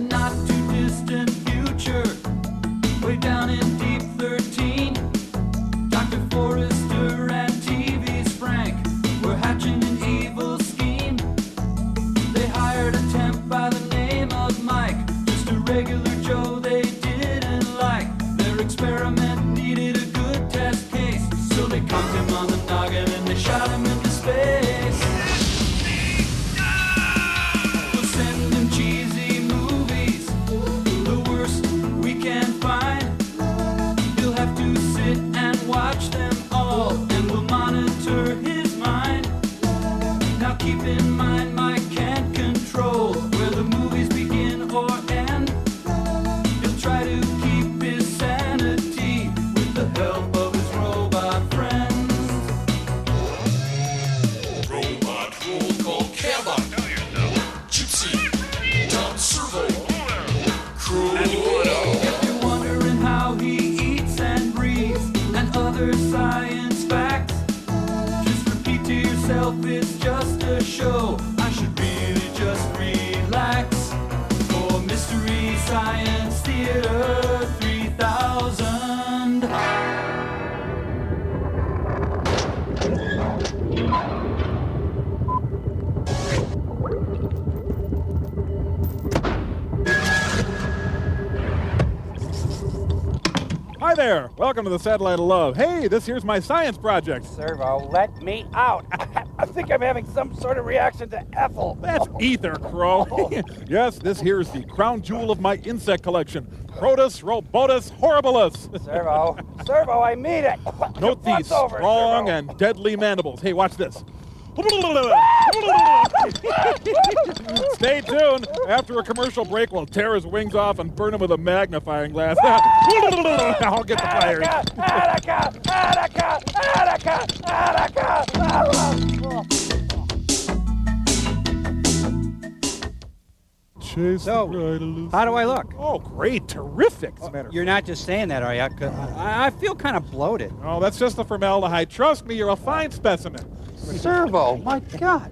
not too distant future, way down in deep 13, Dr. Forrester and TV's Frank were hatching an evil scheme. They hired a temp by the name of Mike, just a regular Joe they didn't like. Their experiment needed a good test case, so they conked him on the noggin and they shot him into space. We'll send him cheesy movies, the worst we can find. He'll have to sit and watch them all, and we'll monitor his mind. Now keep in mind, Mike can't control where the movies begin or end. He'll try to keep his sanity with the help of his robot friends. Robot roll call Cabot, Gypsy, Tom Servo, Crew. If you're wondering how he eats and breathes and other science facts, just repeat to yourself it's just a show. I should really just relax. For Mystery Science Theater 3000. Hi there. Welcome to the Satellite of Love. Hey, this here's my science project. Servo, let me out. I think I'm having some sort of reaction to Ethel. That's ether, Crow. Yes, this here's the crown jewel of my insect collection. Protus robotus horribilis. Servo, I mean it. Note these What's over, strong Servo? and deadly mandibles. Hey, watch this. Stay tuned. After a commercial break, we'll tear his wings off and burn him with a magnifying glass. I'll get the fire. Chase So, the bride of how do I look? Oh, great. Terrific. As a matter of You're not just saying that, are you? 'Cause I feel kind of bloated. Oh, that's just the formaldehyde. Trust me, you're a fine specimen. Servo, my God.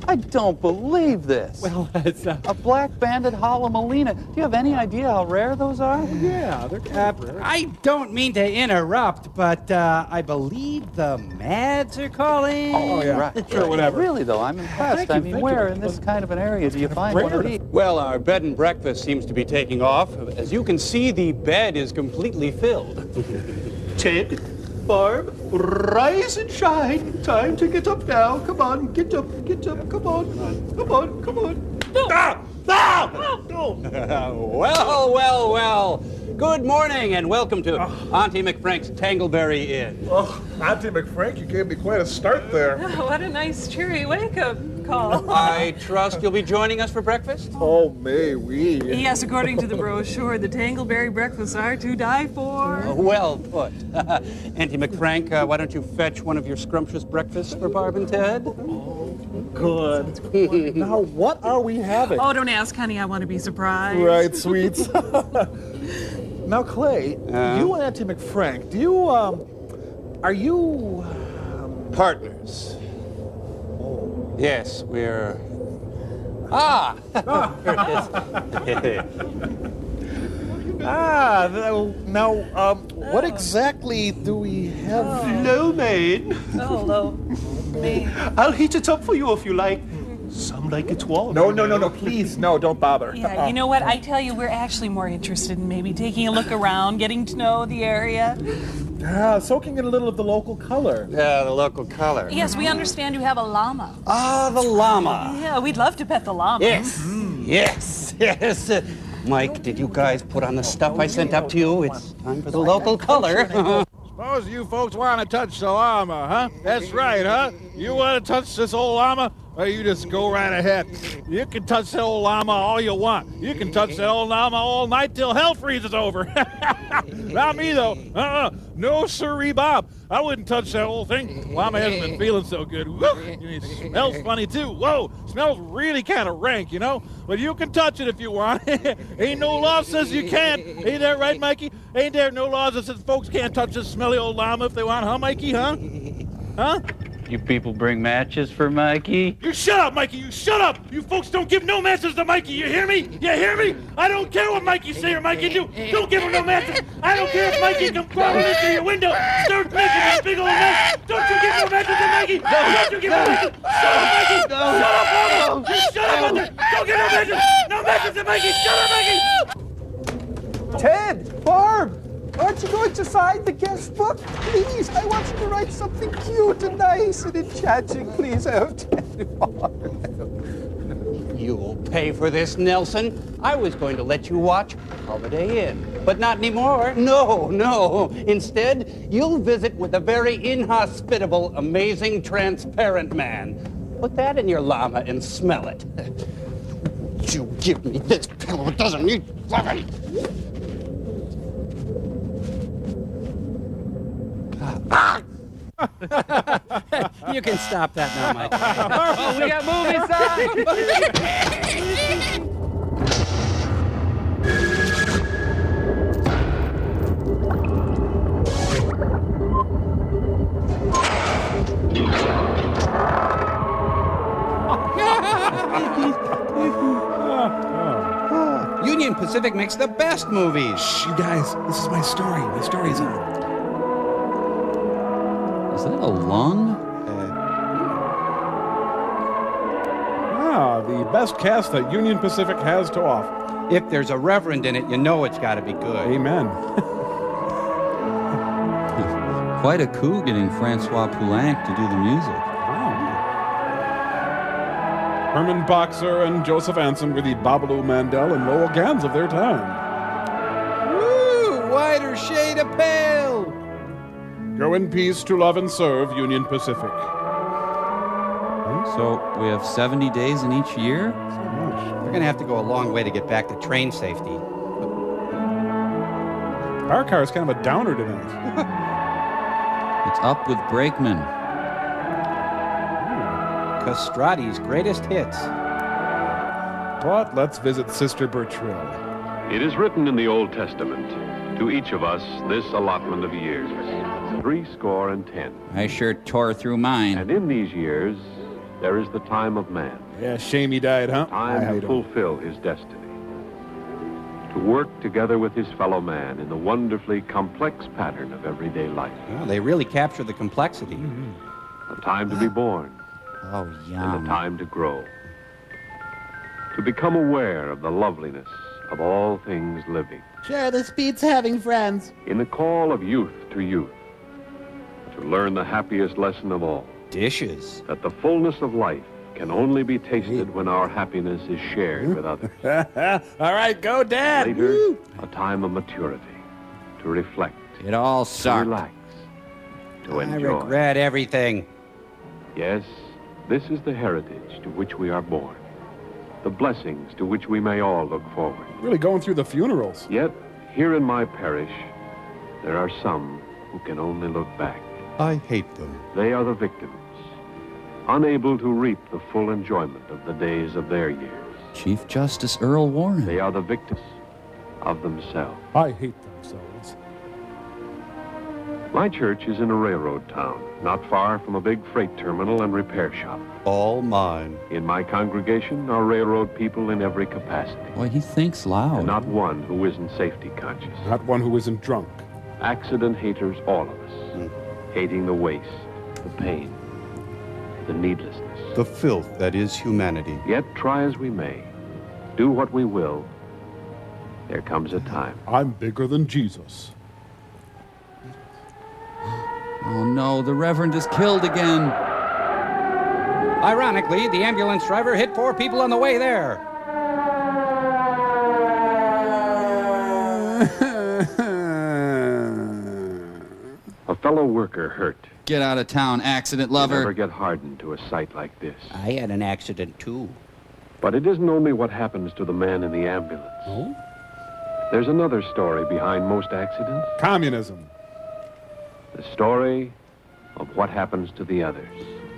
I don't believe this. Well, it's A black banded holomelina. Do you have any idea how rare those are? yeah, they're kind of rare. I don't mean to interrupt, but I believe the Mads are calling. Oh, yeah. Right. Sure, whatever. Really, though, I'm impressed. Thank I you, mean, thank where you. in this kind of an area do you find rare. one of these? Well, our bed and breakfast seems to be taking off. As you can see, the bed is completely filled. Ted, Barb, rise and shine. Time to get up now. Come on, get up, come on. Come on, come on. Well. Good morning and welcome to Auntie McFrank's Tangleberry Inn. Oh, Auntie McFrank, you gave me quite a start there. Oh, what a nice cheery wake-up call. I trust you'll be joining us for breakfast? Oh, may we? Yes, according to the brochure, the Tangleberry breakfasts are to die for. Well put. Auntie McFrank, why don't you fetch one of your scrumptious breakfasts for Barb and Ted? Good. Now, what are we having? Oh, don't ask, honey. I want to be surprised. Right, sweets. Now, Clay, you and Auntie McFrank, do you, are you... Partners. Yes, we're... what exactly do we have? Lo mein. Oh, hello. Me. I'll heat it up for you if you like. Some like it warm. No, please, no, don't bother. Yeah, you know what? I tell you, we're actually more interested in maybe taking a look around, getting to know the area. Soaking in a little of the local color. Yeah, the local color. Yes, we understand you have a llama. The llama. Yeah, we'd love to pet the llama. Yes. Mike, did you guys put on the stuff I sent up to you? It's time for the local color. Suppose you folks want to touch the llama, huh? That's right, huh? You want to touch this old llama? Well, you just go right ahead. You can touch that old llama all you want. You can touch that old llama all night till hell freezes over. Not me, though. No sirree, Bob. I wouldn't touch that old thing. Llama hasn't been feeling so good. Woo! It smells funny, too. Whoa! Smells really kind of rank, you know? But you can touch it if you want. Ain't no law says you can't. Ain't that right, Mikey? Ain't there no laws that says folks can't touch this smelly old llama if they want, huh, Mikey, huh? Huh? You people bring matches for Mikey? You shut up, Mikey! You shut up! You folks don't give no matches to Mikey, you hear me? You hear me? I don't care what Mikey say or Mikey do! Don't give him no matches! I don't care if Mikey come crawling into your window, starts making a big old mess! Don't you give no matches to Mikey! Don't you give no matches! Shut up, Mikey! Shut up, Mama! You shut up out there! Don't give no matches! No matches to Mikey! Shut up, Mikey! Ted! Barb! Aren't you going to sign the guest book? Please, I want you to write something cute and nice and enchanting. Please, oh, Ted. You'll pay for this, Nelson. I was going to let you watch Holiday Inn, but not anymore. No, no. Instead, you'll visit with a very inhospitable, amazing, transparent man. Put that in your llama and smell it. You give me this pillow. It doesn't need fluffing. You can stop that now, Mike. Oh, we got Union Pacific makes the best movies. Shh, you guys, this is my story. My story's on. Is that a lung? The best cast that Union Pacific has to offer. If there's a reverend in it, you know it's got to be good. Amen. Quite a coup getting Francois Poulenc to do the music. Herman Boxer and Joseph Anson were the Babalu Mandel and Lowell Gans of their time. Woo! Whiter shade of pale! Go in peace to love and serve Union Pacific. So we have 70 days in each year? We're going to have to go a long way to get back to train safety. Our car is kind of a downer tonight. It's up with Brakeman. Castrati's greatest hits. But let's visit Sister Bertrill. It is written in the Old Testament, to each of us this allotment of years, 70. I sure tore through mine. And in these years, there is the time of man. Yeah, shame he died, huh? Time to fulfill his destiny. To work together with his fellow man in the wonderfully complex pattern of everyday life. Well, they really capture the complexity. A time to be born. Oh, And yum. a time to grow. To become aware of the loveliness of all things living. Sure, this beats having friends. In the call of youth to youth. To learn the happiest lesson of all. Dishes. That the fullness of life can only be tasted when our happiness is shared with others. All right, go, Dad. Later, Woo. a time of maturity. To reflect. It all To sucked. relax. To I enjoy. regret everything. Yes, this is the heritage to which we are born. The blessings to which we may all look forward. Really going through the funerals. Yet, here in my parish, there are some who can only look back. I hate them. They are the victims, unable to reap the full enjoyment of the days of their years. Chief Justice Earl Warren. They are the victims of themselves. I hate themselves. My church is in a railroad town, not far from a big freight terminal and repair shop. All mine. In my congregation are railroad people in every capacity. Boy, he thinks loud. And not one who isn't safety conscious. Not one who isn't drunk. Accident haters, all of us. Hating the waste, the pain, the needlessness. The filth that is humanity. Yet, try as we may, do what we will, there comes a time. I'm bigger than Jesus. Oh no, the Reverend is killed again. Ironically, the ambulance driver hit 4 people on the way there. A fellow worker hurt. Get out of town, accident You lover. never get hardened to a sight like this. I had an accident too. But it isn't only what happens to the man in the ambulance. Oh? There's another story behind most accidents. Communism. The story of what happens to the others.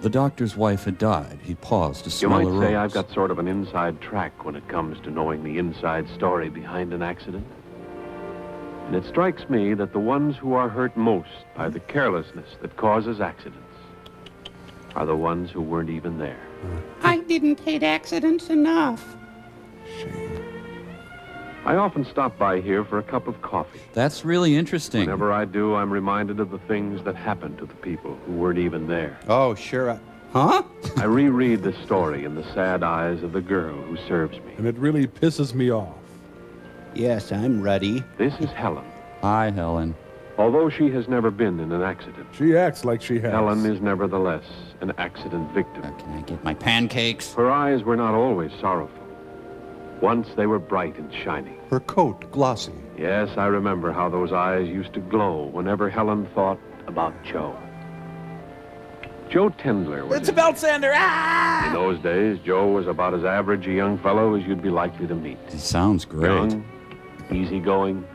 The doctor's wife had died. He paused to You smell might a say rose. I've got sort of an inside track when it comes to knowing the inside story behind an accident. And it strikes me that the ones who are hurt most by the carelessness that causes accidents are the ones who weren't even there. I didn't hate accidents enough. I often stop by here for a cup of coffee. That's really interesting. Whenever I do, I'm reminded of the things that happened to the people who weren't even there. Oh, sure. Huh? I reread the story in the sad eyes of the girl who serves me. And it really pisses me off. Yes, I'm ready. This is Helen. Hi, Helen. Although she has never been in an accident, She acts like she has. Helen is nevertheless an accident victim. Can I get my pancakes? Her eyes were not always sorrowful. Once they were bright and shining. Her coat glossy. Yes, I remember how those eyes used to glow whenever Helen thought about Joe. Joe Tendler was... It's a belt sander. Ah! In those days, Joe was about as average a young fellow as you'd be likely to meet. It sounds great. Young, easygoing,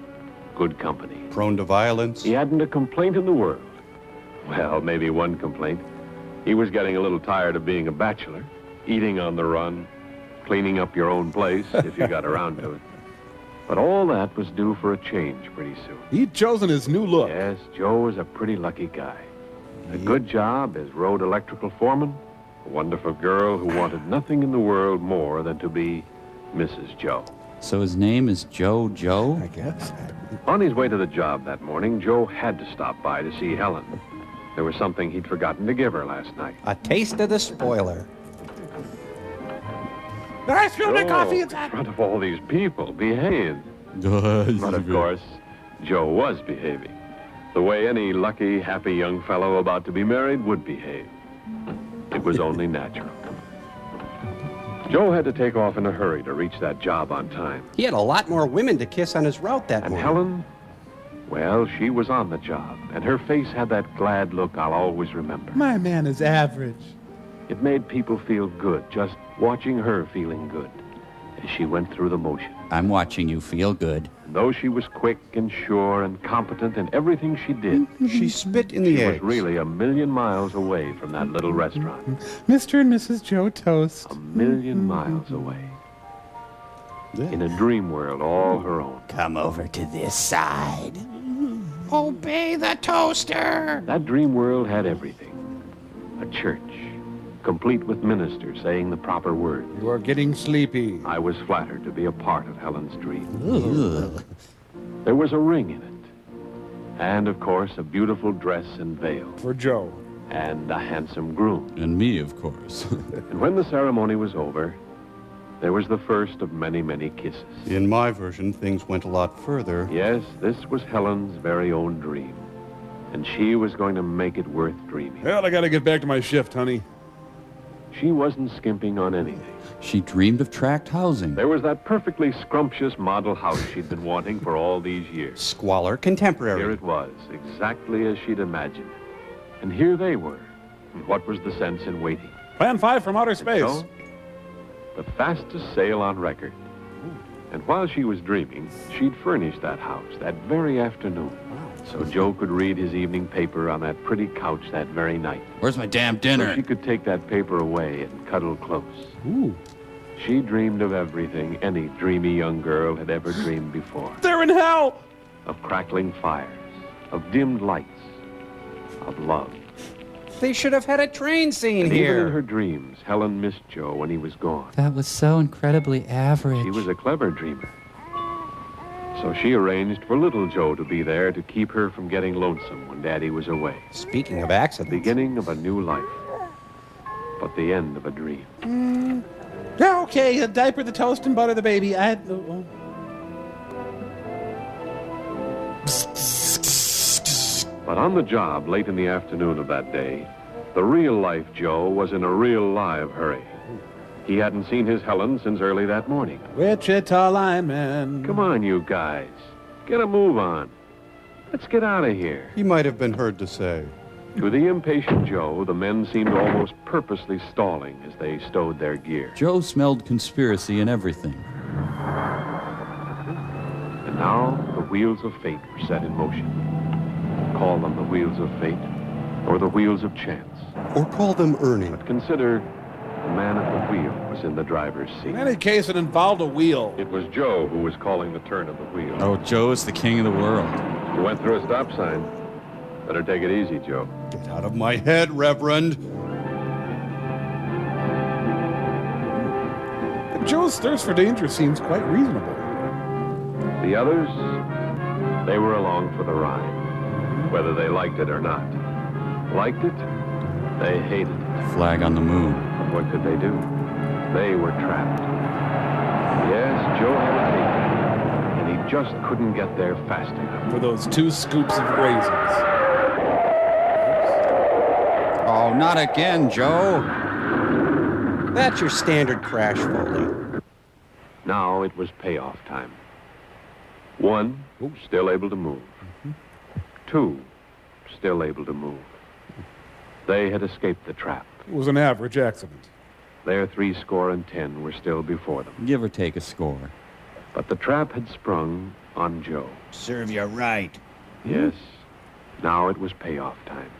good company. Prone to violence. He hadn't a complaint in the world. Well, maybe one complaint. He was getting a little tired of being a bachelor, eating on the run, cleaning up your own place if you got around to it. But all that was due for a change pretty soon. He'd chosen his new look. Yes, Joe was a pretty lucky guy. A good job as road electrical foreman, a wonderful girl who wanted nothing in the world more than to be Mrs. Joe. So his name is Joe Joe? I guess. On his way to the job that morning, Joe had to stop by to see Helen. There was something he'd forgotten to give her last night. A taste of the spoiler. I spilled my coffee In inside. front of all these people, behave. But of course, Joe was behaving. The way any lucky, happy young fellow about to be married would behave. It was only natural. Joe had to take off in a hurry to reach that job on time. He had a lot more women to kiss on his route that And morning. Helen, well, she was on the job, and her face had that glad look I'll always remember. My man is average. It made people feel good just watching her feeling good as she went through the motion. I'm watching you feel good. And though she was quick and sure and competent in everything she did, She spit in the she was eggs. really a million miles away from that little restaurant. Mr. and Mrs. Joe Toast. A million miles away. In a dream world all her own. Come over to this side. Obey the toaster. That dream world had everything. A church, complete with ministers saying the proper words. You are getting sleepy. I was flattered to be a part of Helen's dream. Ugh. There was a ring in it. And, of course, a beautiful dress and veil. For Joe. And a handsome groom. And me, of course. And when the ceremony was over, there was the first of many, many kisses. In my version, things went a lot further. Yes, this was Helen's very own dream. And she was going to make it worth dreaming. Well, I gotta get back to my shift, honey. She wasn't skimping on anything. She dreamed of tract housing. There was that perfectly scrumptious model house she'd been wanting for all these years. Squalor contemporary. Here it was, exactly as she'd imagined. And here they were. And what was the sense in waiting? Plan 5 from outer space. So, the fastest sail on record. And while she was dreaming, she'd furnished that house that very afternoon. So Joe could read his evening paper on that pretty couch that very night. Where's my damn So dinner? she could take that paper away and cuddle close. Ooh. She dreamed of everything any dreamy young girl had ever dreamed before. They're in hell. Of crackling fires, of dimmed lights, of love. They should have had a train scene And even in here. her dreams, Helen missed Joe when he was gone. That was so incredibly average. She was a clever dreamer. So she arranged for little Joe to be there to keep her from getting lonesome when Daddy was away. Speaking of The accidents. beginning of a new life, but the end of a dream. Yeah, okay. Diaper the toast and butter the baby. I had. But on the job late in the afternoon of that day, the real-life Joe was in a real live hurry. He hadn't seen his Helen since early that morning. Wichita lineman. Come on, you guys. Get a move on. Let's get out of here. He might have been heard to say. To the impatient Joe, the men seemed almost purposely stalling as they stowed their gear. Joe smelled conspiracy in everything. And now the wheels of fate were set in motion. Call them the wheels of fate or the wheels of chance. Or call them Ernie. But consider the man at the wheel was in the driver's seat. In any case, it involved a wheel. It was Joe who was calling the turn of the wheel. Oh, Joe is the king of the world. You went through a stop sign. Better take it easy, Joe. Get out of my head, Reverend. Joe's thirst for danger seems quite reasonable. The others, they were along for the ride, whether they liked it or not. Liked it, they hated it. Flag on the moon. But what could they do? They were trapped. Yes, Joe had a ticket, and he just couldn't get there fast enough. For those 2 scoops of raisins. Oh, not again, Joe. That's your standard crash Foley. Now it was payoff time. 1, still able to move. 2, still able to move. They had escaped the trap. It was an average accident. Their 70 were still before them. Give or take a score. But the trap had sprung on Joe. Serve you right. Yes, now it was payoff time.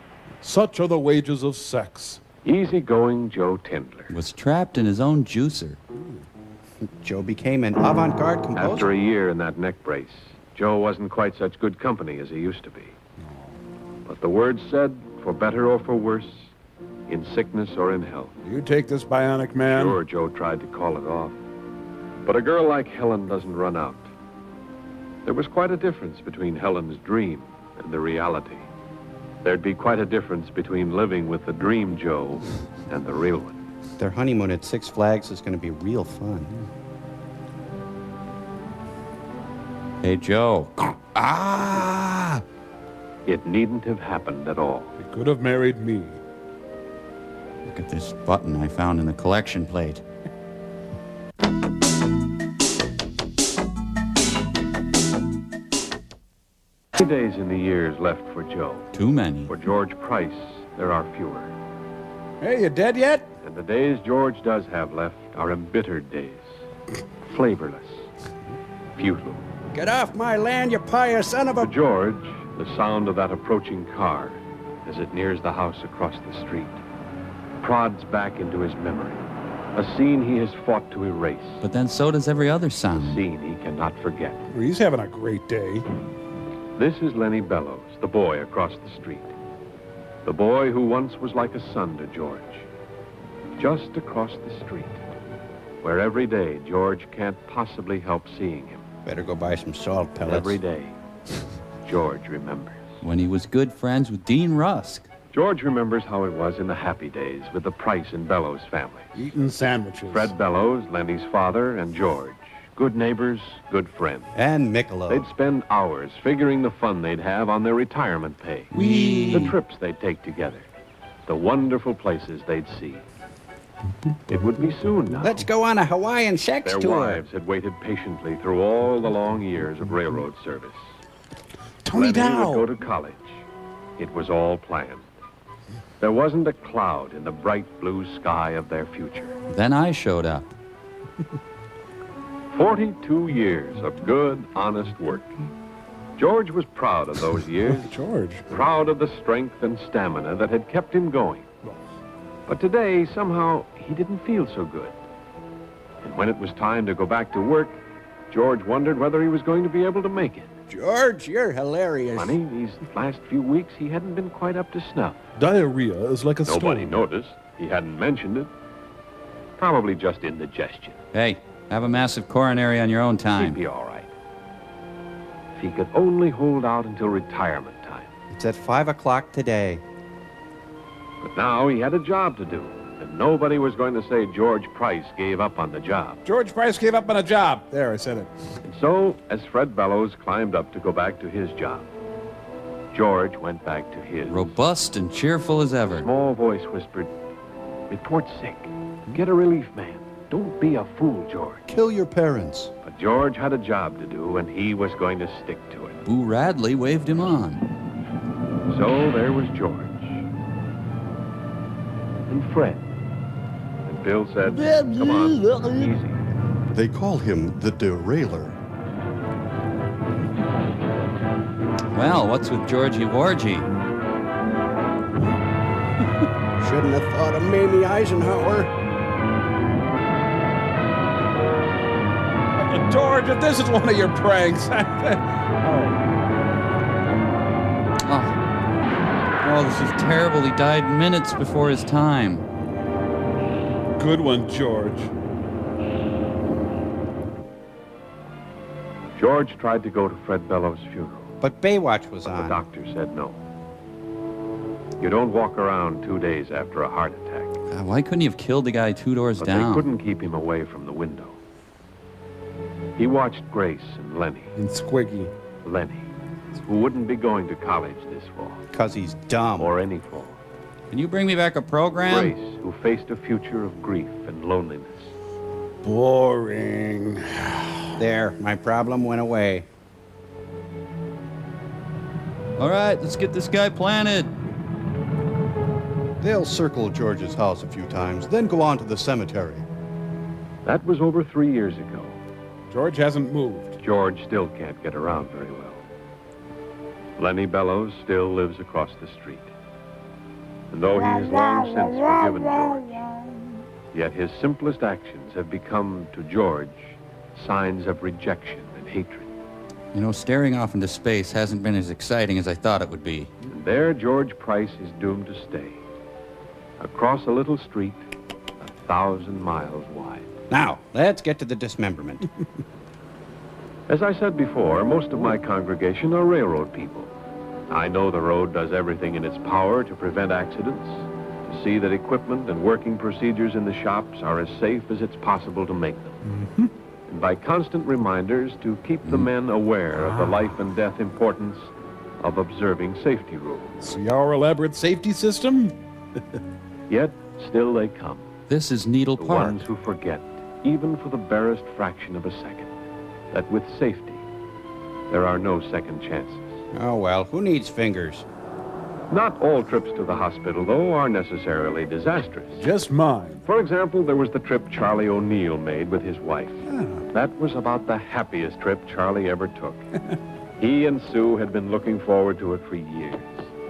Such are the wages of sex. Easy-going Joe Tindler Was trapped in his own juicer. Joe became an avant-garde composer. After a year in that neck brace, Joe wasn't quite such good company as he used to be. But the word said, for better or for worse, in sickness or in health. You take this bionic man. Sure, Joe tried to call it off. But a girl like Helen doesn't run out. There was quite a difference between Helen's dream and the reality. There'd be quite a difference between living with the dream Joe and the real one. Their honeymoon at Six Flags is going to be real fun. Hey, Joe. Ah! It needn't have happened at all. He could have married me. Look at this button I found in the collection plate. 2 days in the years left for Joe. Too many. For George Price, there are fewer. Hey, you dead yet? And the days George does have left are embittered days. Flavorless. Futile. Get off my land, you pious son of For a... George, the sound of that approaching car as it nears the house across the street prods back into his memory. A scene he has fought to erase. But then so does every other A sound. scene he cannot forget. Well, he's having a great day. This is Lenny Bellows, the boy across the street. The boy who once was like a son to George. Just across the street, where every day George can't possibly help seeing him. Better go buy some salt pellets. Every day, George remembers. When he was good friends with Dean Rusk. George remembers how it was in the happy days with the Price and Bellows families. Eating sandwiches. Fred Bellows, Lenny's father, and George. Good neighbors, good friends. And Michelob. They'd spend hours figuring the fun they'd have on their retirement pay. Whee! The trips they'd take together. The wonderful places they'd see. It would be soon now. Let's go on a Hawaiian sex Their tour. wives had waited patiently through all the long years of railroad service. Tony Lenny Dow. would go to college. It was all planned. There wasn't a cloud in the bright blue sky of their future. Then I showed up. 42 years of good, honest work. George was proud of those years. George. Proud of the strength and stamina that had kept him going. But today, somehow, he didn't feel so good. And when it was time to go back to work, George wondered whether he was going to be able to make it. George, you're hilarious. Funny, these last few weeks, he hadn't been quite up to snuff. Diarrhea is like a Nobody stone. noticed. He hadn't mentioned it. Probably just indigestion. Hey, have a massive coronary on your own He'd time. be all right. If he could only hold out until retirement time. It's at 5 o'clock today. But now he had a job to do, and nobody was going to say George Price gave up on the job. George Price gave up on a job. There, I said it. And so, as Fred Bellows climbed up to go back to his job, George went back to his. Robust and cheerful as A ever. small voice whispered, "Report sick. Get a relief man. Don't be a fool, George." Kill your parents. But George had a job to do, and he was going to stick to it. Boo Radley waved him on. So there was George. And Fred. And Bill said, "Come on, easy." They call him the derailer. Well, what's with Georgie Wargie? Shouldn't have thought of Mamie Eisenhower. George, if this is one of your pranks. Oh, this is terrible. He died minutes before his time. Good one, George. George tried to go to Fred Bellows' funeral. But Baywatch was The on. doctor said no. You don't walk around 2 days after a heart attack. Why couldn't you have killed the guy 2 doors But down? they couldn't keep him away from the window. He watched Grace and Lenny. And Squiggy. Lenny, who wouldn't be going to college this fall. Because he's dumb. Or any fall. Can you bring me back a program? Grace, who faced a future of grief and loneliness. Boring. There, my problem went away. All right, let's get this guy planted. They'll circle George's house a few times, then go on to the cemetery. That was over 3 years ago. George hasn't moved. George still can't get around very well. Lenny Bellows still lives across the street. And though he has long since forgiven George, yet his simplest actions have become, to George, signs of rejection and hatred. You know, staring off into space hasn't been as exciting as I thought it would be. And there George Price is doomed to stay. Across a little street, 1,000 miles wide. Now, let's get to the dismemberment. As I said before, most of my congregation are railroad people. I know the road does everything in its power to prevent accidents, to see that equipment and working procedures in the shops are as safe as it's possible to make them. And by constant reminders to keep the men aware of the life and death importance of observing safety rules. See our elaborate safety system? Yet, still they come. This is Needle The Park. ones who forget, even for the barest fraction of a second, that with safety, there are no second chances. Oh, well, who needs fingers? Not all trips to the hospital, though, are necessarily disastrous. Just mine. For example, there was the trip Charlie O'Neill made with his wife. That was about the happiest trip Charlie ever took. He and Sue had been looking forward to it for years,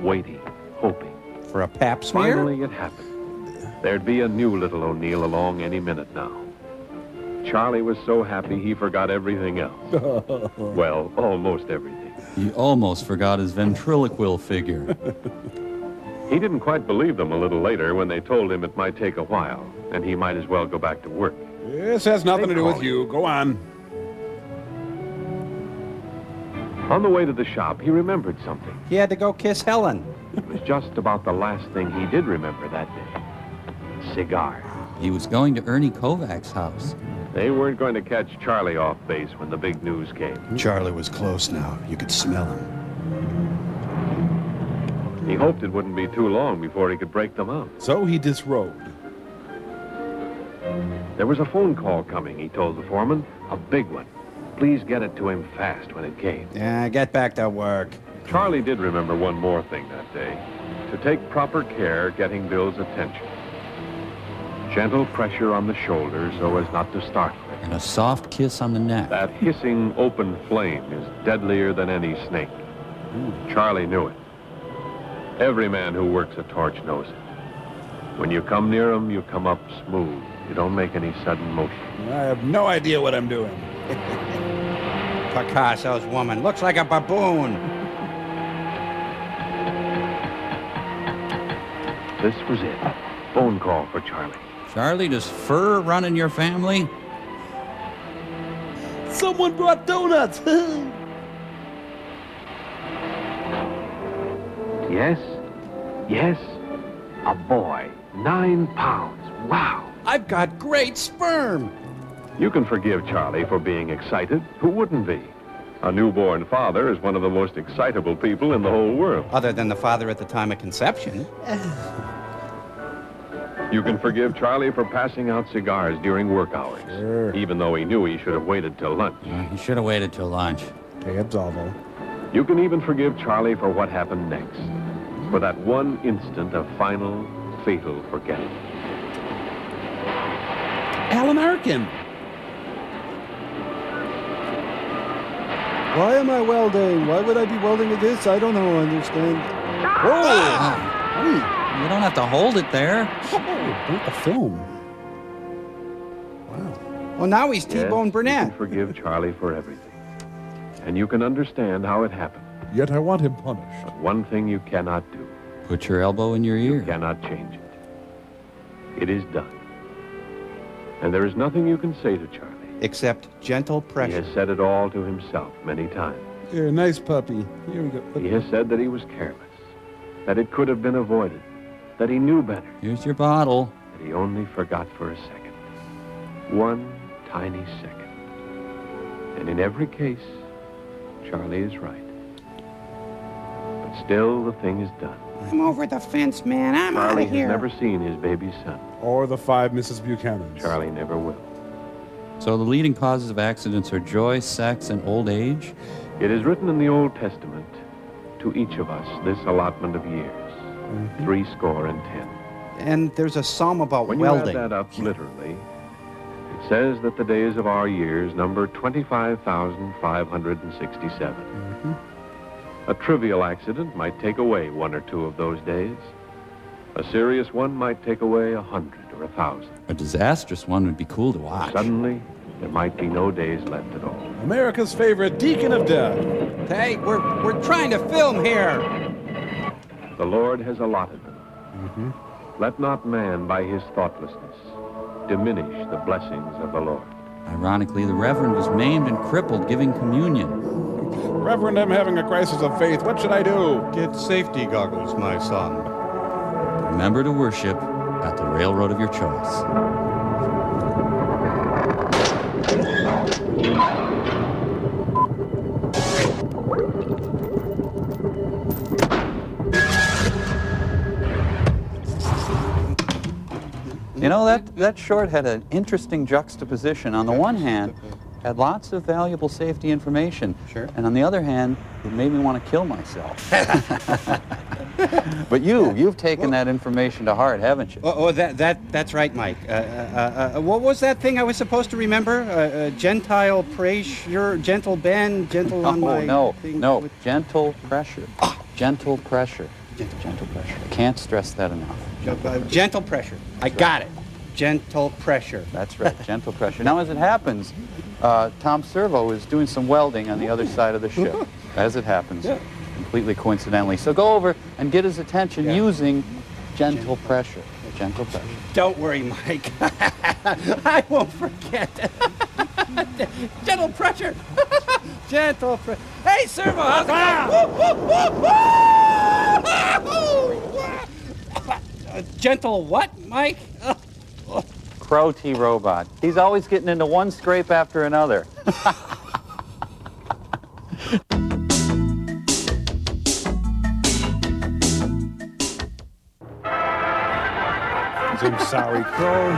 waiting, hoping. For a pap smear? Finally, it happened. There'd be a new little O'Neill along any minute now. Charlie was so happy he forgot everything else. Well, almost everything. He almost forgot his ventriloquial figure. He didn't quite believe them a little later when they told him it might take a while, and he might as well go back to work. This has nothing to do with you. Go on. On the way to the shop, he remembered something. He had to go kiss Helen. It was just about the last thing he did remember that day. Cigars. He was going to Ernie Kovac's house. They weren't going to catch Charlie off base when the big news came. Charlie was close now. You could smell him. He hoped it wouldn't be too long before he could break them out. So he disrobed. There was a phone call coming, he told the foreman. A big one. Please get it to him fast when it came. Yeah, get back to work. Charlie did remember one more thing that day. To take proper care getting Bill's attention. Gentle pressure on the shoulder so as not to startle him. And a soft kiss on the neck. That hissing open flame is deadlier than any snake. Charlie knew it. Every man who works a torch knows it. When you come near him, you come up smooth. You don't make any sudden motion. I have no idea what I'm doing. Picasso's woman looks like a baboon. This was it. Phone call for Charlie. Charlie, does fur run in your family? Someone brought donuts. Yes, yes, a boy, 9 pounds. Wow. I've got great sperm. You can forgive Charlie for being excited. Who wouldn't be? A newborn father is one of the most excitable people in the whole world. Other than the father at the time of conception. You can forgive Charlie for passing out cigars during work hours. Sure. Even though he knew he should have waited till lunch. He should have waited till lunch. Te absolvo. You can even forgive Charlie for what happened next. For that one instant of final, fatal forgetting. Alan Arkin. Why am I welding? Why would I be welding with this? I don't know, understand. You don't have to hold it there. Not the film. Well, now he's T-Bone Yes, Burnett. You can forgive Charlie for everything. And you can understand how it happened. Yet I want him punished. But one thing you cannot do. Put your elbow in your ear. You cannot change it. It is done. And there is nothing you can say to Charlie. except gentle He pressure. has said it all to himself many times. Here, nice puppy. Here we go. He has said that he was careless, that it could have been avoided, that he knew better, Here's your bottle. that he only forgot for a second. One tiny second. And in every case, Charlie is right. But still, the thing is done. I'm over the fence, man. I'm out Charlie of has here. never seen his baby son. Or the 5 Mrs. Buchanans. Charlie never will. So the leading causes of accidents are joy, sex, and old age? It is written in the Old Testament, to each of us this allotment of years, 70. And there's a psalm about When welding. you add that up literally, it says that the days of our years number 25,567. A trivial accident might take away 1 or 2 of those days. A serious one might take away 100 or 1,000. A disastrous one would be cool to watch. Suddenly, there might be no days left at all. America's favorite deacon of death. Hey, we're trying to film here. The Lord has allotted them. Let not man, by his thoughtlessness, diminish the blessings of the Lord. Ironically, the Reverend was maimed and crippled giving communion. Reverend, I'm having a crisis of faith. What should I do? Get safety goggles, my son. Remember to worship at the railroad of your choice. You know, that short had an interesting juxtaposition. On the one hand, had lots of valuable safety information. Sure. And on the other hand, it made me want to kill myself. But you've taken that information to heart, haven't you? That's right, Mike. What was that thing I was supposed to remember? Gentile praise, your gentle bend, gentle on my thing. No, gentle pressure. Gentle pressure. Gentle pressure. I can't stress that enough. Gentle pressure. I got it. Gentle pressure. That's right, gentle pressure. Now, as it happens, Tom Servo is doing some welding on the other side of the ship, as it happens, completely coincidentally. So go over and get his attention using gentle pressure. Gentle pressure. Don't worry, Mike. I won't forget. Gentle pressure. Gentle pressure. Hey, Servo, how's it going? Gentle what, Mike? Crow T-Robot. He's always getting into one scrape after another. I'm sorry, Crow.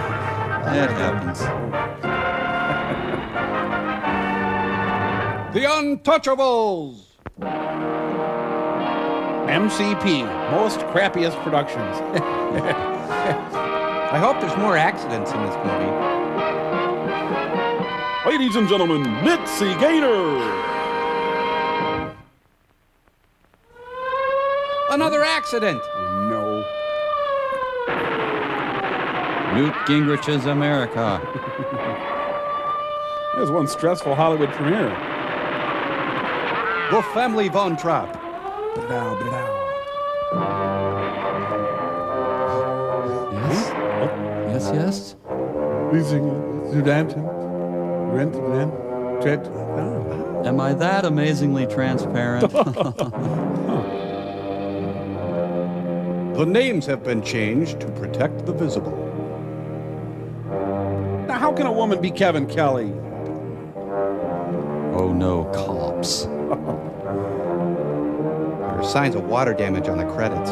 That happens. The Untouchables. MCP, most crappiest productions. I hope there's more accidents in this movie. Ladies and gentlemen, Mitzi Gaynor. Another accident. No. Newt Gingrich's America. There's one stressful Hollywood premiere. The Family Von Trapp. Yes. Am I that amazingly transparent? The names have been changed to protect the visible. Now, how can a woman be Kevin Kelly? Oh no, cops. There are signs of water damage on the credits.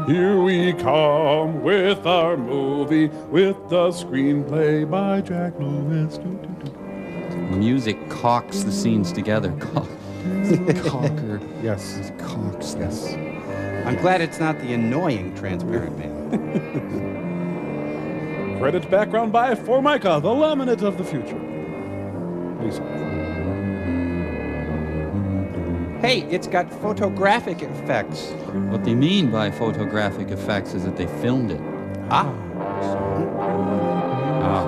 Here we come with our movie, with the screenplay by Jack Lewis. The music caulks the scenes together. Caulker. Yes. Caulks. Yes. I'm glad it's not the annoying transparent man. Credits background by Formica, the laminate of the future. Lisa. Hey, it's got photographic effects. What they mean by photographic effects is that they filmed it. Ah.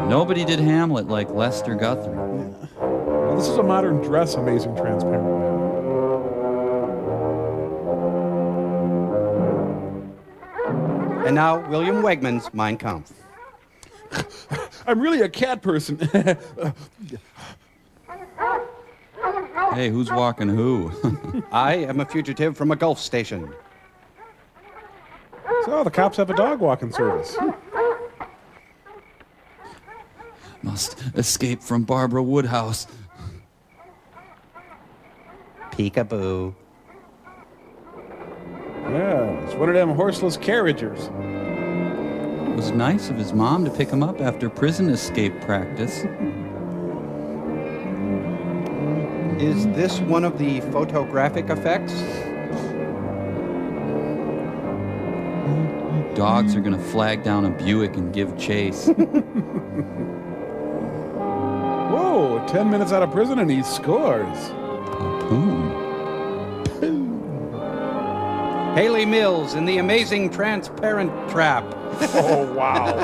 Nobody did Hamlet like Lester Guthrie. Well, this is a modern dress, amazing transparent man. And now, William Wegman's Mein Kampf. I'm really a cat person. Hey, who's walking who? I am a fugitive from a Gulf station. So, the cops have a dog walking service. Must escape from Barbara Woodhouse. Peekaboo. Yeah, it's one of them horseless carriagers. It was nice of his mom to pick him up after prison escape practice. Is this one of the photographic effects? Dogs are gonna flag down a Buick and give chase. Whoa, 10 minutes out of prison and he scores. Boom. Haley Mills in The Amazing Transparent Trap. Oh, wow.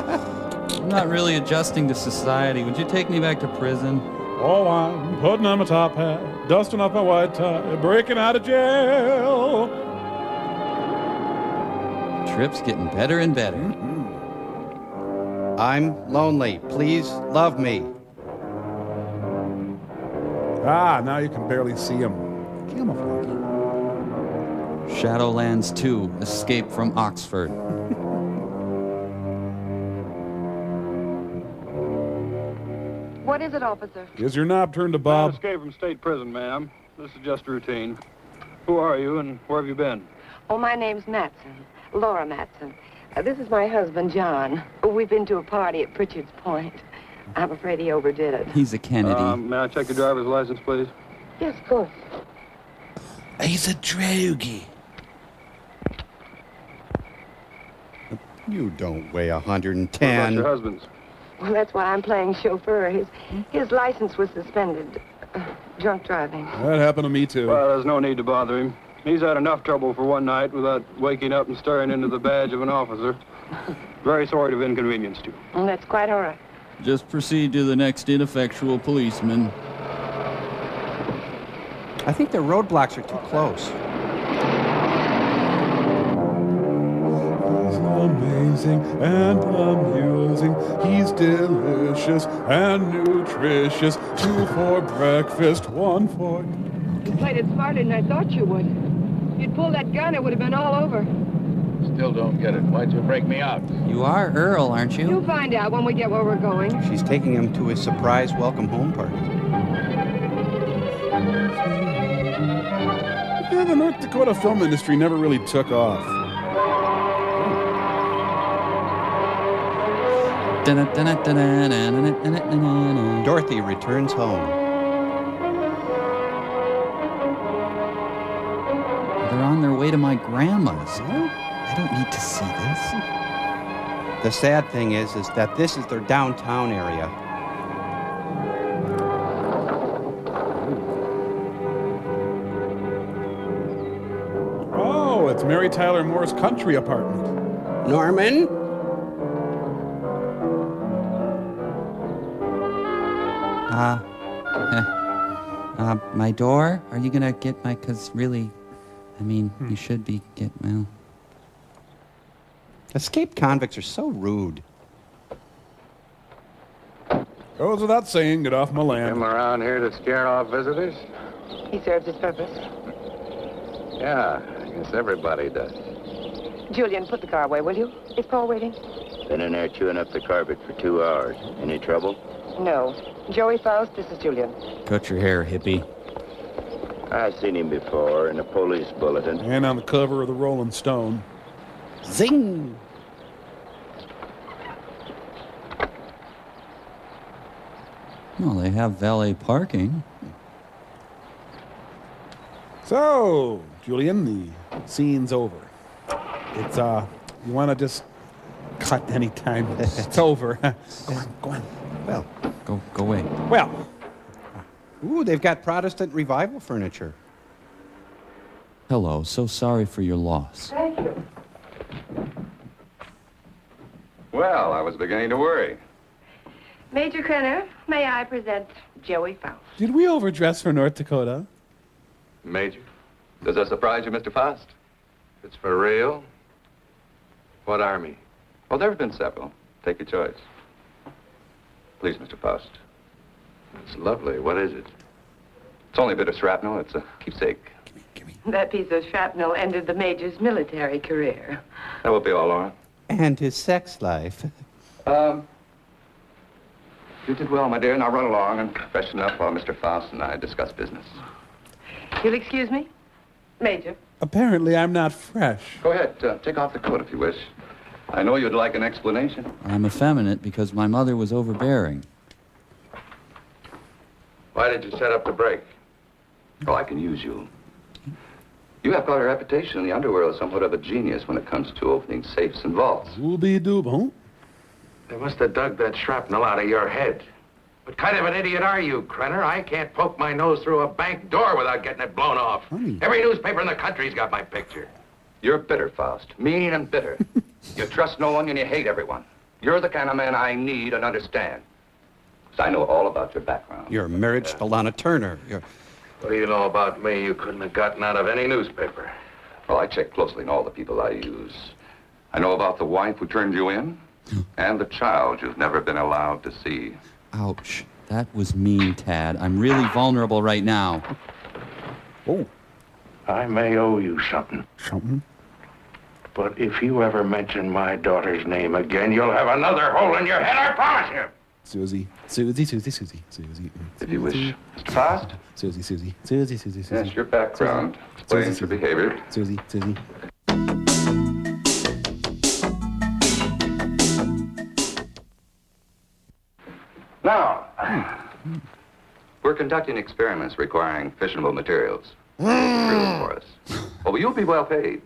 I'm not really adjusting to society. Would you take me back to prison? Oh, I'm putting on my top hat, dusting off my white tie, breaking out of jail. Trip's getting better and better. I'm lonely. Please love me. Ah, now you can barely see him. Camouflage. Shadowlands 2, Escape from Oxford. What is it, officer? Is your knob turned to Bob? Escape from state prison, ma'am. This is just routine. Who are you and where have you been? Oh, my name's Matson. Laura Matson. This is my husband, John. We've been to a party at Pritchard's Point. I'm afraid he overdid it. He's a Kennedy. May I check your driver's license, please? Yes, of course. He's a drogie. You don't weigh What about 110. your husband's? Well, that's why I'm playing chauffeur. His license was suspended. Drunk driving. That happened to me, too. Well, there's no need to bother him. He's had enough trouble for one night without waking up and staring into the badge of an officer. Very sorry to have inconvenienced you. Well, that's quite all right. Just proceed to the next ineffectual policeman. I think the roadblocks are too close. He's amazing and amusing. He's delicious and nutritious. 2 for breakfast, 1 for... You played it smarter than I thought you would. If you'd pulled that gun, it would have been all over. Still don't get it. Why'd you break me out? You are Earl, aren't you? You'll find out when we get where we're going. She's taking him to his surprise welcome home party. Yeah, the North Dakota film industry never really took off. Dorothy returns home. They're on their way to my grandma's. I don't need to see this. The sad thing is that this is their downtown area. Oh, it's Mary Tyler Moore's country apartment. Norman? My door? Are you gonna get my, 'cause really, I mean, you should be well. Escaped convicts are so rude. Goes without saying, get off my land. Him around here to scare off visitors? He serves his purpose. Yeah, I guess everybody does. Julian, put the car away, will you? Is Paul waiting? Been in there chewing up the carpet for 2 hours. Any trouble? No. Joey Faust, this is Julian. Cut your hair, hippie. I've seen him before in a police bulletin. And on the cover of the Rolling Stone. Zing! Well, they have valet parking. So, Julian, the scene's over. It's, you want to just cut anytime it's over. Go on. Well, go away. Well. Ooh, they've got Protestant revival furniture. Hello, so sorry for your loss. Thank you. Well, I was beginning to worry. Major Kenner, may I present Joey Faust? Did we overdress for North Dakota? Major, does that surprise you, Mr. Faust? It's for real? What army? Well, there have been several. Take your choice. Please, Mr. Faust. It's lovely. What is it? It's only a bit of shrapnel. It's a keepsake. That piece of shrapnel ended the Major's military career. That will be all, Laura. And his sex life. You did well, my dear. Now run along and freshen up while Mr. Faust and I discuss business. You'll excuse me? Major. Apparently, I'm not fresh. Go ahead. Take off the coat if you wish. I know you'd like an explanation. I'm effeminate because my mother was overbearing. Why did you set up to break? Oh, I can use you. You have quite a reputation in the underworld, somewhat of a genius when it comes to opening safes and vaults. Ooby-doob, huh? They must have dug that shrapnel out of your head. What kind of an idiot are you, Krenner? I can't poke my nose through a bank door without getting it blown off. Every newspaper in the country's got my picture. You're bitter, Faust. Mean and bitter. You trust no one and you hate everyone. You're the kind of man I need and understand. 'Cause I know all about your background. Your marriage to Lana Turner. What do you know about me you couldn't have gotten out of any newspaper? Well, I check closely on all the people I use. I know about the wife who turned you in and the child you've never been allowed to see. Ouch. That was mean, Tad. I'm really vulnerable right now. Oh. I may owe you something. Something? But if you ever mention my daughter's name again, you'll have another hole in your head, I promise you. Susie. Susie, Susie, Susie, Susie. If you wish. Faust? Susie, Susie, Susie, Susie, Susie. Yes, your background explains your behavior. Susie, Susie. Now, we're conducting experiments requiring fissionable materials. True for us. Oh, well, you'll be well paid.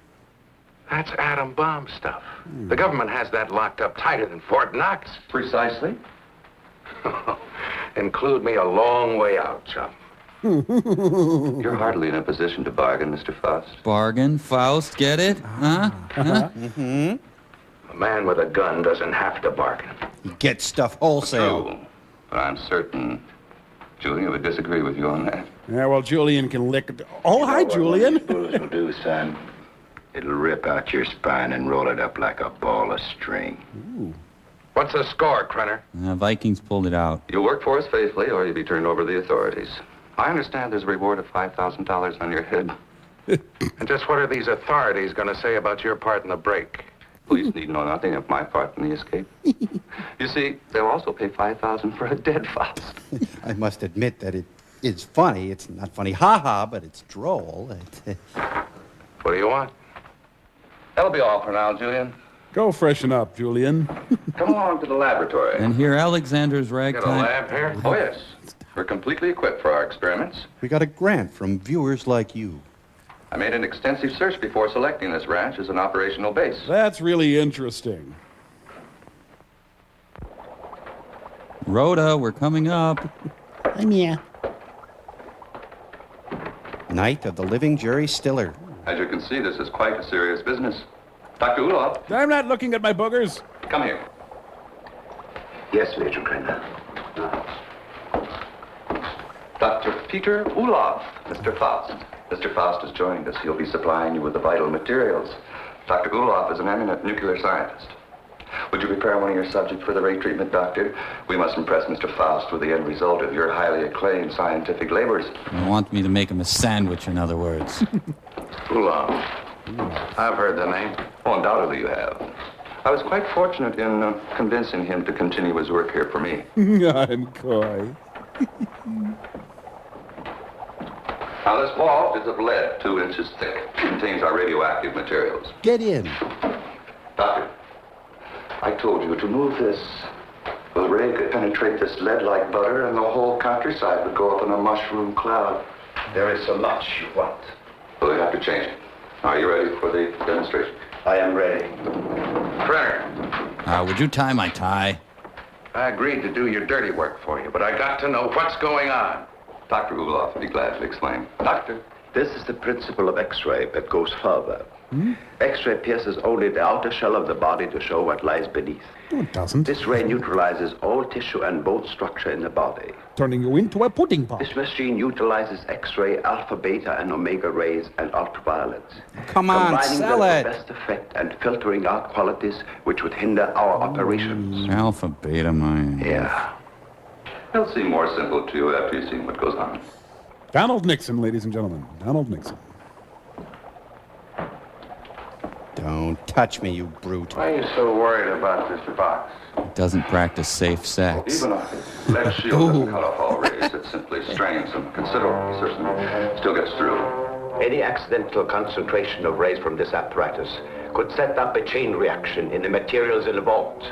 That's atom bomb stuff. The government has that locked up tighter than Fort Knox. Precisely. Include me a long way out, chum. You're hardly in a position to bargain, Mr. Faust. Bargain? Faust, get it? Huh? Mm-hmm. A man with a gun doesn't have to bargain. He gets stuff wholesale. True. But I'm certain Julian would disagree with you on that. Yeah, well, Julian can lick it. Oh, hi, Julian. Booze will do, son. It'll rip out your spine and roll it up like a ball of string. Ooh. What's the score, Krenner? Vikings pulled it out. You'll work for us faithfully, or you'll be turned over to the authorities. I understand there's a reward of $5,000 on your head. And just what are these authorities going to say about your part in the break? Police need know nothing of my part in the escape. You see, they'll also pay $5,000 for a dead Faust. I must admit that it is funny. It's not funny, ha-ha, but it's droll. What do you want? That'll be all for now, Julian. Go freshen up, Julian. Come along to the laboratory. And here Alexander's Got a ragtime. lab here? Oh, yes. We're completely equipped for our experiments. We got a grant from viewers like you. I made an extensive search before selecting this ranch as an operational base. That's really interesting. Rhoda, we're coming up. I'm here. Night of the Living Jerry Stiller. As you can see, this is quite a serious business. Dr. Ulof. I'm not looking at my boogers. Come here. Yes, Major Krenner. Dr. Peter Ulof, Mr. Faust. Mr. Faust has joined us. He'll be supplying you with the vital materials. Dr. Ulof is an eminent nuclear scientist. Would you prepare one of your subjects for the ray treatment, Doctor? We must impress Mr. Faust with the end result of your highly acclaimed scientific labors. You want me to make him a sandwich, in other words. Ulof. I've heard the name. Oh, undoubtedly you have. I was quite fortunate in convincing him to continue his work here for me. I'm coy. Now, this vault is of lead, 2 inches thick. It contains our radioactive materials. Get in. Doctor, I told you to move this. The ray could penetrate this lead like butter, and the whole countryside would go up in a mushroom cloud. There is so much you want. Well, we have to change it. Are you ready for the demonstration? I am ready. Krenner, Would you tie my tie? I agreed to do your dirty work for you, but I got to know what's going on. Dr. Ulof would be glad to explain. Doctor? This is the principle of X-ray, but goes further. X-ray pierces only the outer shell of the body to show what lies beneath. No, it doesn't. This ray neutralizes all tissue and bone structure in the body. Turning you into a pudding pop. This machine utilizes X-ray, alpha, beta, and omega rays, and ultraviolets. Come on, combining sell them it. for best effect and filtering out qualities which would hinder our operations. Alpha, beta, my... Yeah. It'll seem more simple to you after you've seen what goes on. Donald Nixon, ladies and gentlemen. Donald Nixon. Don't touch me, you brute. Why are you so worried about Mr. Fox? He doesn't practice safe sex. Even if his lead shield doesn't cut off all rays, it simply strains some considerable precision. Still gets through. Any accidental concentration of rays from this apparatus could set up a chain reaction in the materials involved.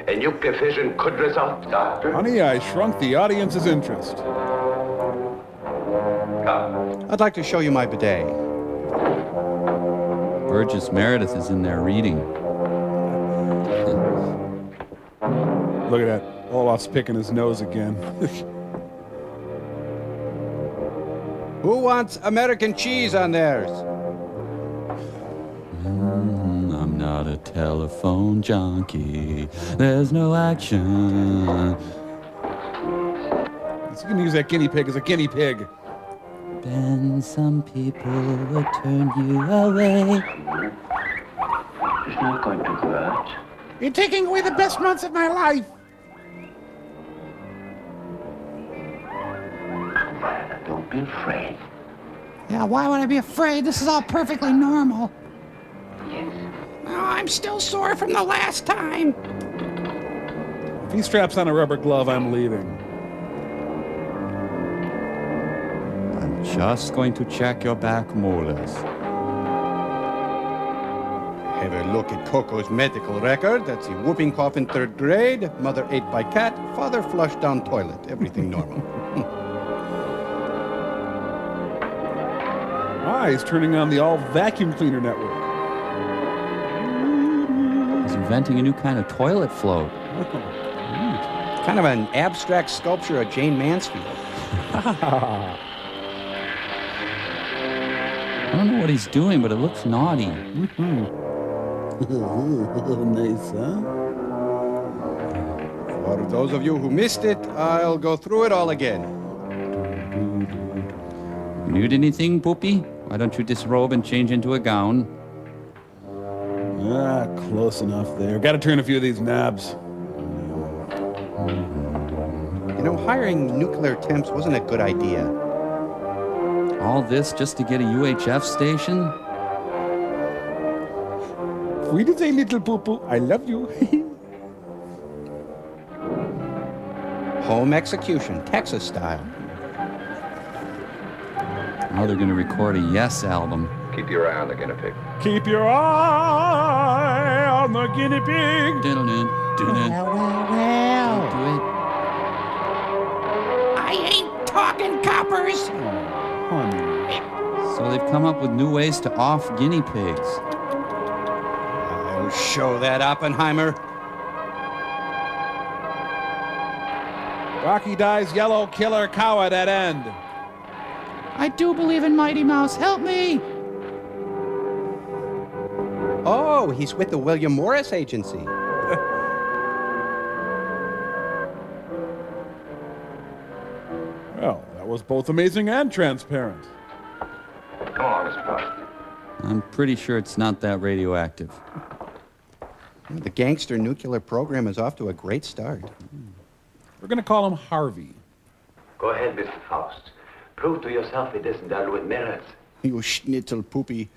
A nuclear fission could result. Doctor? Honey, I shrunk the audience's interest. I'd like to show you my bidet. Burgess Meredith is in there reading. Look at that. Olaf's picking his nose again. Who wants American cheese on theirs? I'm not a telephone junkie. There's no action. So you can use that guinea pig as a guinea pig. Then some people will turn you away. It's not going to hurt. You're taking away the best months of my life. Don't be afraid. Yeah, why would I be afraid? This is all perfectly normal. Yes. Oh, I'm still sore from the last time. If he straps on a rubber glove, I'm leaving. I'm just going to check your back molars. Have a look at Coco's medical record. That's a whooping cough in 3rd grade, mother ate by cat, father flushed down toilet. Everything normal. He's turning on the all vacuum cleaner network. He's inventing a new kind of toilet float. Kind of an abstract sculpture of Jane Mansfield. I don't know what he's doing, but it looks naughty. Nice, huh? For those of you who missed it, I'll go through it all again. Need anything, Poopy? Why don't you disrobe and change into a gown? Close enough there. Got to turn a few of these knobs. You know, hiring nuclear temps wasn't a good idea. All this just to get a UHF station? We did say little poo-poo. I love you. Home execution, Texas style. Now they're going to record a Yes album. Keep your eye on the guinea pig. Keep your eye on the guinea pig. Well. I ain't talking coppers. So they've come up with new ways to off guinea pigs. I'll show that, Oppenheimer. Rocky dies yellow killer cow at that end. I do believe in Mighty Mouse. Help me. Oh, he's with the William Morris Agency. Well, that was both amazing and transparent. Come on, Mr. Fox. I'm pretty sure it's not that radioactive. The gangster nuclear program is off to a great start. We're going to call him Harvey. Go ahead, Mr. Faust. Prove to yourself it isn't done with mirrors. You schnitzel poopy.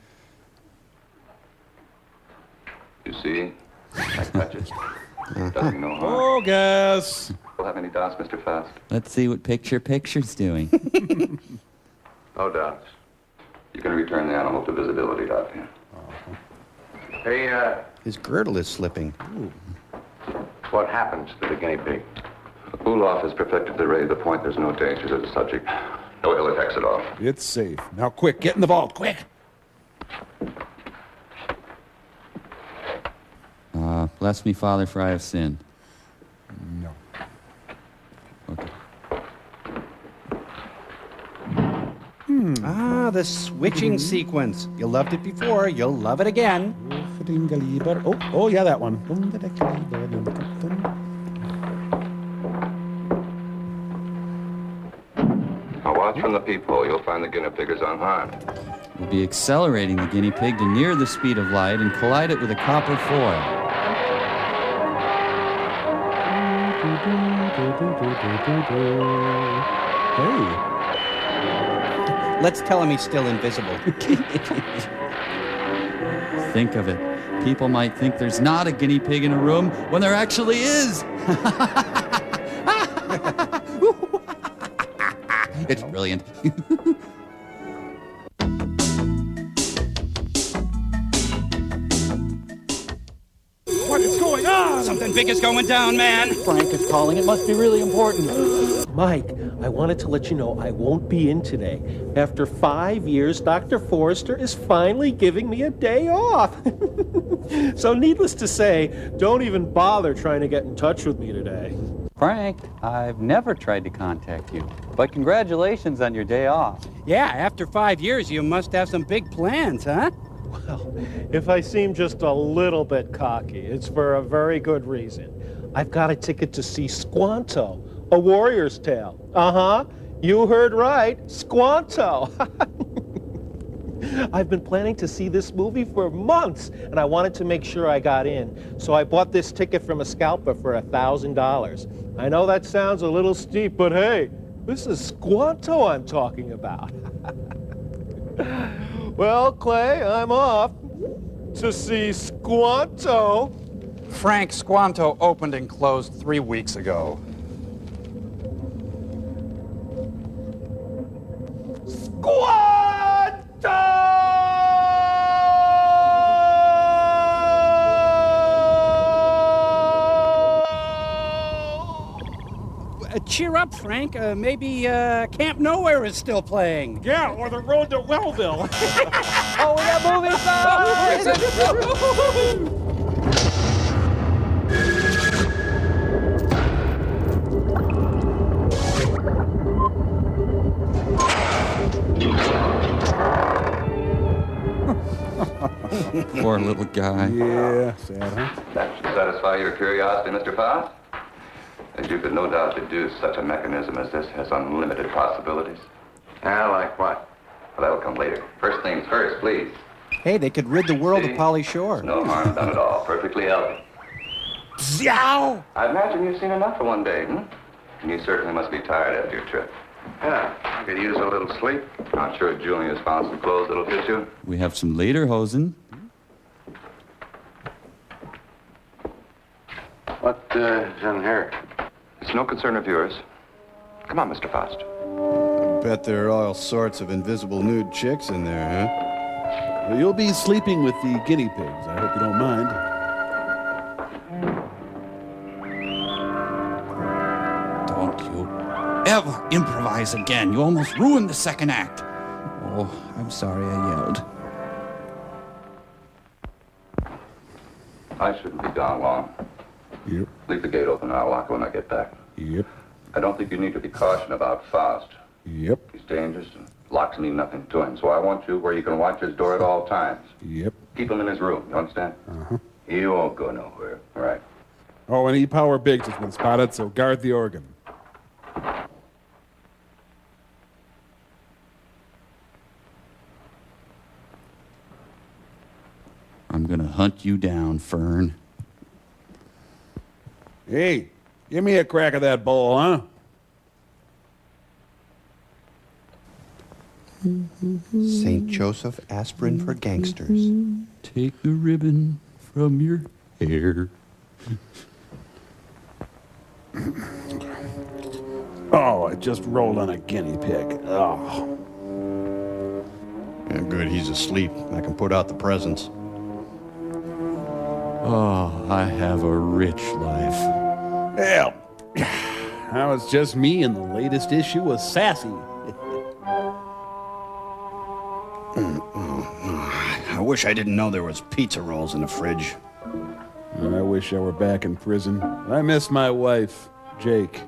You see? I touch it. Doesn't know harm. Oh, guess. We'll have any doubts, Mr. Faust? Let's see what Picture's doing. No doubts. You can return the animal to visibility, Doctor. Hey, His girdle is slipping. Ooh. what happens to the guinea pig? Ulaf has perfected the ray to the point there's no danger to the subject. No ill effects at all. It's safe. Now, quick, get in the vault, quick. Bless me, Father, for I have sinned. No. Okay. Ah, the switching sequence. You loved it before, you'll love it again. Oh, yeah, that one. Now watch from the peephole. You'll find the guinea pig is unharmed. We'll be accelerating the guinea pig to near the speed of light and collide it with a copper foil. Hey. Let's tell him he's still invisible. Think of it. People might think there's not a guinea pig in a room when there actually is. It's brilliant. What is going on? Something big is going down, man. Frank is calling. It must be really important. Mike, I wanted to let you know I won't be in today. After 5 years, Dr. Forrester is finally giving me a day off. So needless to say, don't even bother trying to get in touch with me today. Frank, I've never tried to contact you, but congratulations on your day off. Yeah, after 5 years, you must have some big plans, huh? Well, if I seem just a little bit cocky, it's for a very good reason. I've got a ticket to see Squanto, A Warrior's Tale. Uh-huh. You heard right. Squanto. I've been planning to see this movie for months, and I wanted to make sure I got in. So I bought this ticket from a scalper for $1,000. I know that sounds a little steep, but hey, this is Squanto I'm talking about. Well, Clay, I'm off to see Squanto. Frank, Squanto opened and closed 3 weeks ago. Cheer up, Frank. Maybe Camp Nowhere is still playing. Yeah, or the road to Wellville. Oh, we got movie Poor little guy. Yeah, sad, huh? That should satisfy your curiosity, Mr. Faust. As you could no doubt deduce, such a mechanism as this has unlimited possibilities. Like what? Well, that'll come later. First things first, please. Hey, they could rid the world of Pauly Shore. No harm done at all. Perfectly healthy. Zow! I imagine you've seen enough for one day, And you certainly must be tired after your trip. Yeah, I could use a little sleep. I'm sure Julia's found some clothes that'll fit you. We have some lederhosen. What is in here? It's no concern of yours. Come on, Mr. Faust. I bet there are all sorts of invisible nude chicks in there, huh? Well, you'll be sleeping with the guinea pigs. I hope you don't mind. Don't you ever improvise again. You almost ruined the second act. Oh, I'm sorry I yelled. I shouldn't be gone long. Yep. Leave the gate open and I'll lock it when I get back. Yep. I don't think you need to be cautious about Faust. Yep. He's dangerous and locks mean nothing to him. So I want you where you can watch his door at all times. Yep. Keep him in his room, you understand? Uh-huh. He won't go nowhere. All right. Oh, and E-Power Biggs has been spotted, so guard the organ. I'm gonna hunt you down, Fern. Hey, give me a crack of that bowl, huh? St. Joseph aspirin for gangsters. Take the ribbon from your hair. Oh, I just rolled on a guinea pig. Oh. Yeah, good, he's asleep. I can put out the presents. Oh, I have a rich life. Hell, now it's just me in the latest issue of Sassy. I wish I didn't know there was pizza rolls in the fridge. I wish I were back in prison. I miss my wife, Jake.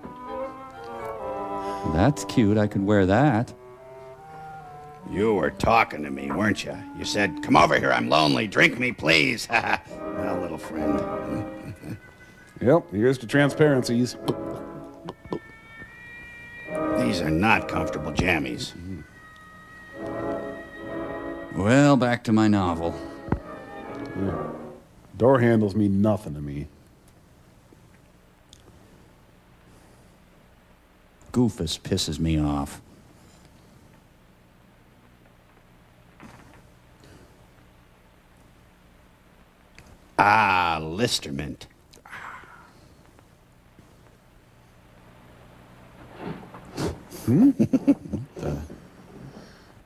That's cute. I could wear that. You were talking to me, weren't you? You said, "Come over here, I'm lonely. Drink me, please." Well, little friend. Yep, here's to transparencies. These are not comfortable jammies. Well, back to my novel. Yeah. Door handles mean nothing to me. goofus pisses me off. Ah, Listermint.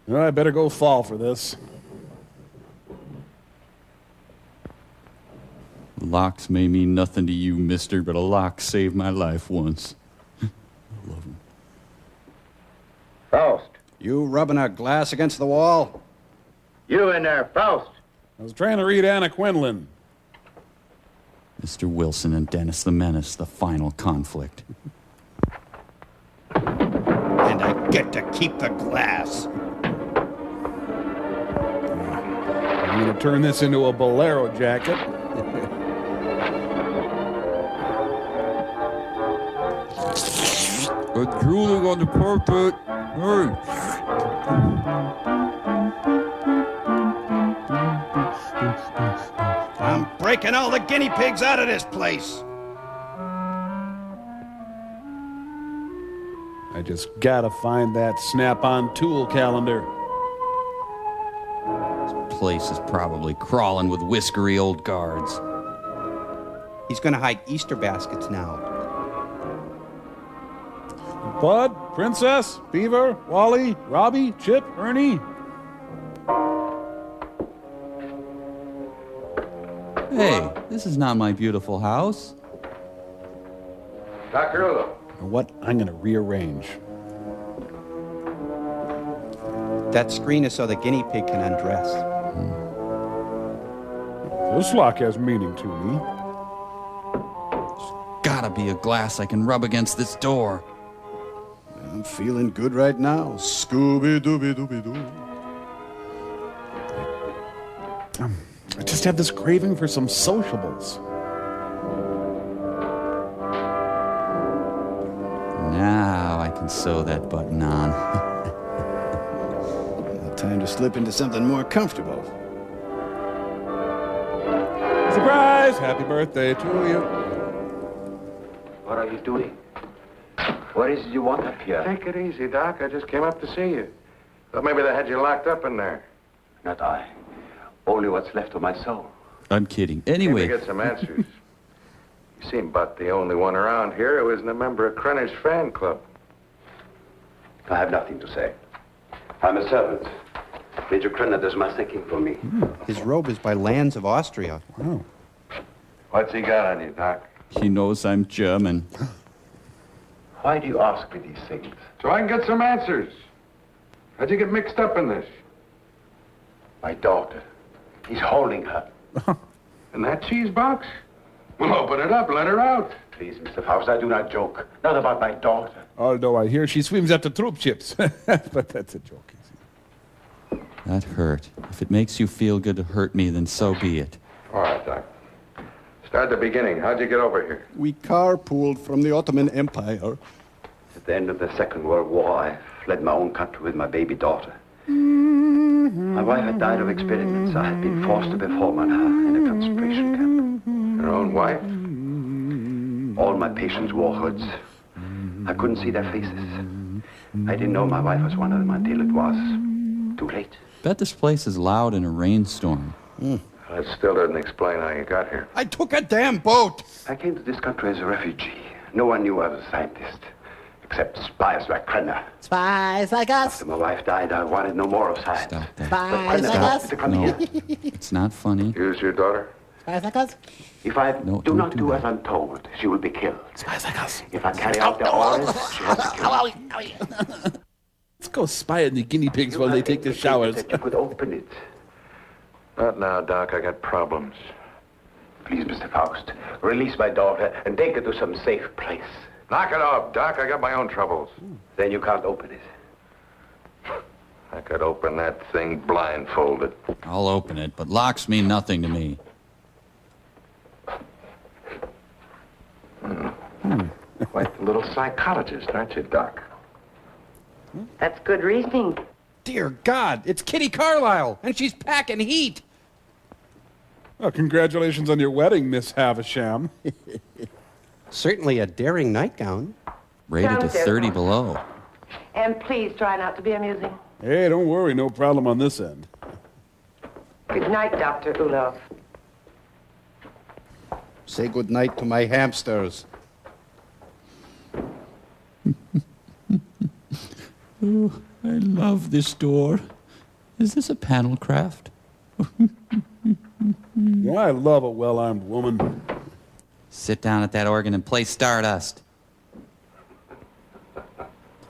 Well, I better go fall for this. Locks may mean nothing to you, mister, but a lock saved my life once. Faust. You rubbing a glass against the wall? You in there, Faust. I was trying to read Anna Quinlan. Mr. Wilson and Dennis the Menace, the final conflict. And I get to keep the glass. I'm going to turn this into a bolero jacket. But drooling on the carpet. Hey. I'm breaking all the guinea pigs out of this place. I just gotta find that snap-on tool calendar. This place is probably crawling with whiskery old guards. He's gonna hide Easter baskets now. Bud, Princess, Beaver, Wally, Robbie, Chip, Ernie. Hey, this is not my beautiful house. Dr. Ulo. You know what? I'm gonna rearrange. That screen is so the guinea pig can undress. This lock has meaning to me. Gotta be a glass I can rub against this door. I'm feeling good right now. Scooby-Dooby-Dooby-Doo. I just have this craving for some sociables. Now I can sew that button on. Time to slip into something more comfortable. Surprise! Happy birthday to you. What are you doing? What is it you want up here? Take it easy, Doc. I just came up to see you. Thought maybe they had you locked up in there. Not I. Only what's left of my soul. I'm kidding. Anyway. Came to get some answers. You seem about the only one around here who isn't a member of Krenner's fan club. I have nothing to say. I'm a servant. Major Krenner does my thinking for me. His robe is by Lands of Austria. Oh. What's he got on you, Doc? He knows I'm German. Why do you ask me these things? So I can get some answers. How'd you get mixed up in this? My daughter. He's holding her. In that cheese box? Well, open it up. Let her out. Please, Mr. Faust, I do not joke. Not about my daughter. Although I hear she swims at the troop ships. But that's a joke. That hurt. If it makes you feel good to hurt me, then so be it. All right, Doc. Start at the beginning. How'd you get over here? We carpooled from the Ottoman Empire. At the end of the Second World War, I fled my own country with my baby daughter. My wife had died of experiments. I had been forced to perform on her in a concentration camp. Your own wife? All my patients wore hoods. I couldn't see their faces. I didn't know my wife was one of them until it was too late. Bet this place is loud in a rainstorm. That still doesn't explain how you got here. I took a damn boat. I came to this country as a refugee. No one knew I was a scientist, except spies like Krenner. Spies like us. After my wife died, I wanted no more of science. Stop that. Spies like us. No, it's not funny. Use your daughter? Spies like us. If I No, do don't not do do that. as I'm told, she will be killed. Spies like us. If I carry out their orders, she has to kill me. Let's go spy on the guinea pigs while they take their showers. That you could open it. Not now, Doc. I got problems. Please, Mr. Faust, release my daughter and take her to some safe place. Knock it off, Doc. I got my own troubles. Then you can't open it. I could open that thing blindfolded. I'll open it, but locks mean nothing to me. Quite the little psychologist, aren't you, Doc? That's good reasoning. Dear God, it's Kitty Carlisle, and she's packing heat. Well, congratulations on your wedding, Miss Havisham. Certainly a daring nightgown. Rated to Downstairs, 30 Mom. below. And please try not to be amusing. Hey, don't worry, no problem on this end. Good night, Dr. Ulof. Say good night to my hamsters. Oh, I love this door. Is this a panel craft? Yeah, I love a well-armed woman. Sit down at that organ and play Stardust.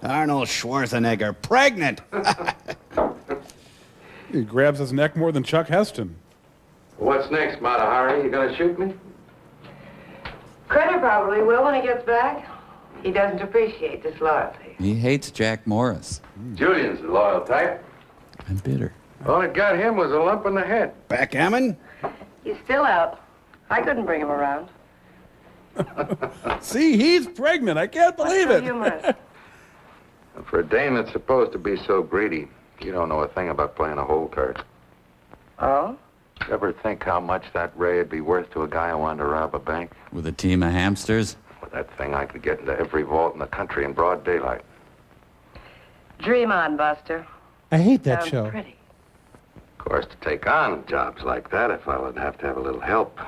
Arnold Schwarzenegger, pregnant! He grabs his neck more than Chuck Heston. What's next, Mata Hari? You gonna shoot me? Crenner probably will when he gets back. He doesn't appreciate disloyalty. He hates Jack Morris. Julian's the loyal type. I'm bitter. All it got him was a lump in the head. Backgammon? He's still out. I couldn't bring him around. See, he's pregnant. I can't believe it. Humorous. For a dame that's supposed to be so greedy, you don't know a thing about playing a hole card. Oh? Ever think how much that ray would be worth to a guy who wanted to rob a bank? With a team of hamsters? With that thing, I could get into every vault in the country in broad daylight. Dream on, Buster. I hate that Sounds show. pretty. Of course, to take on jobs like that, a fellow would have to have a little help.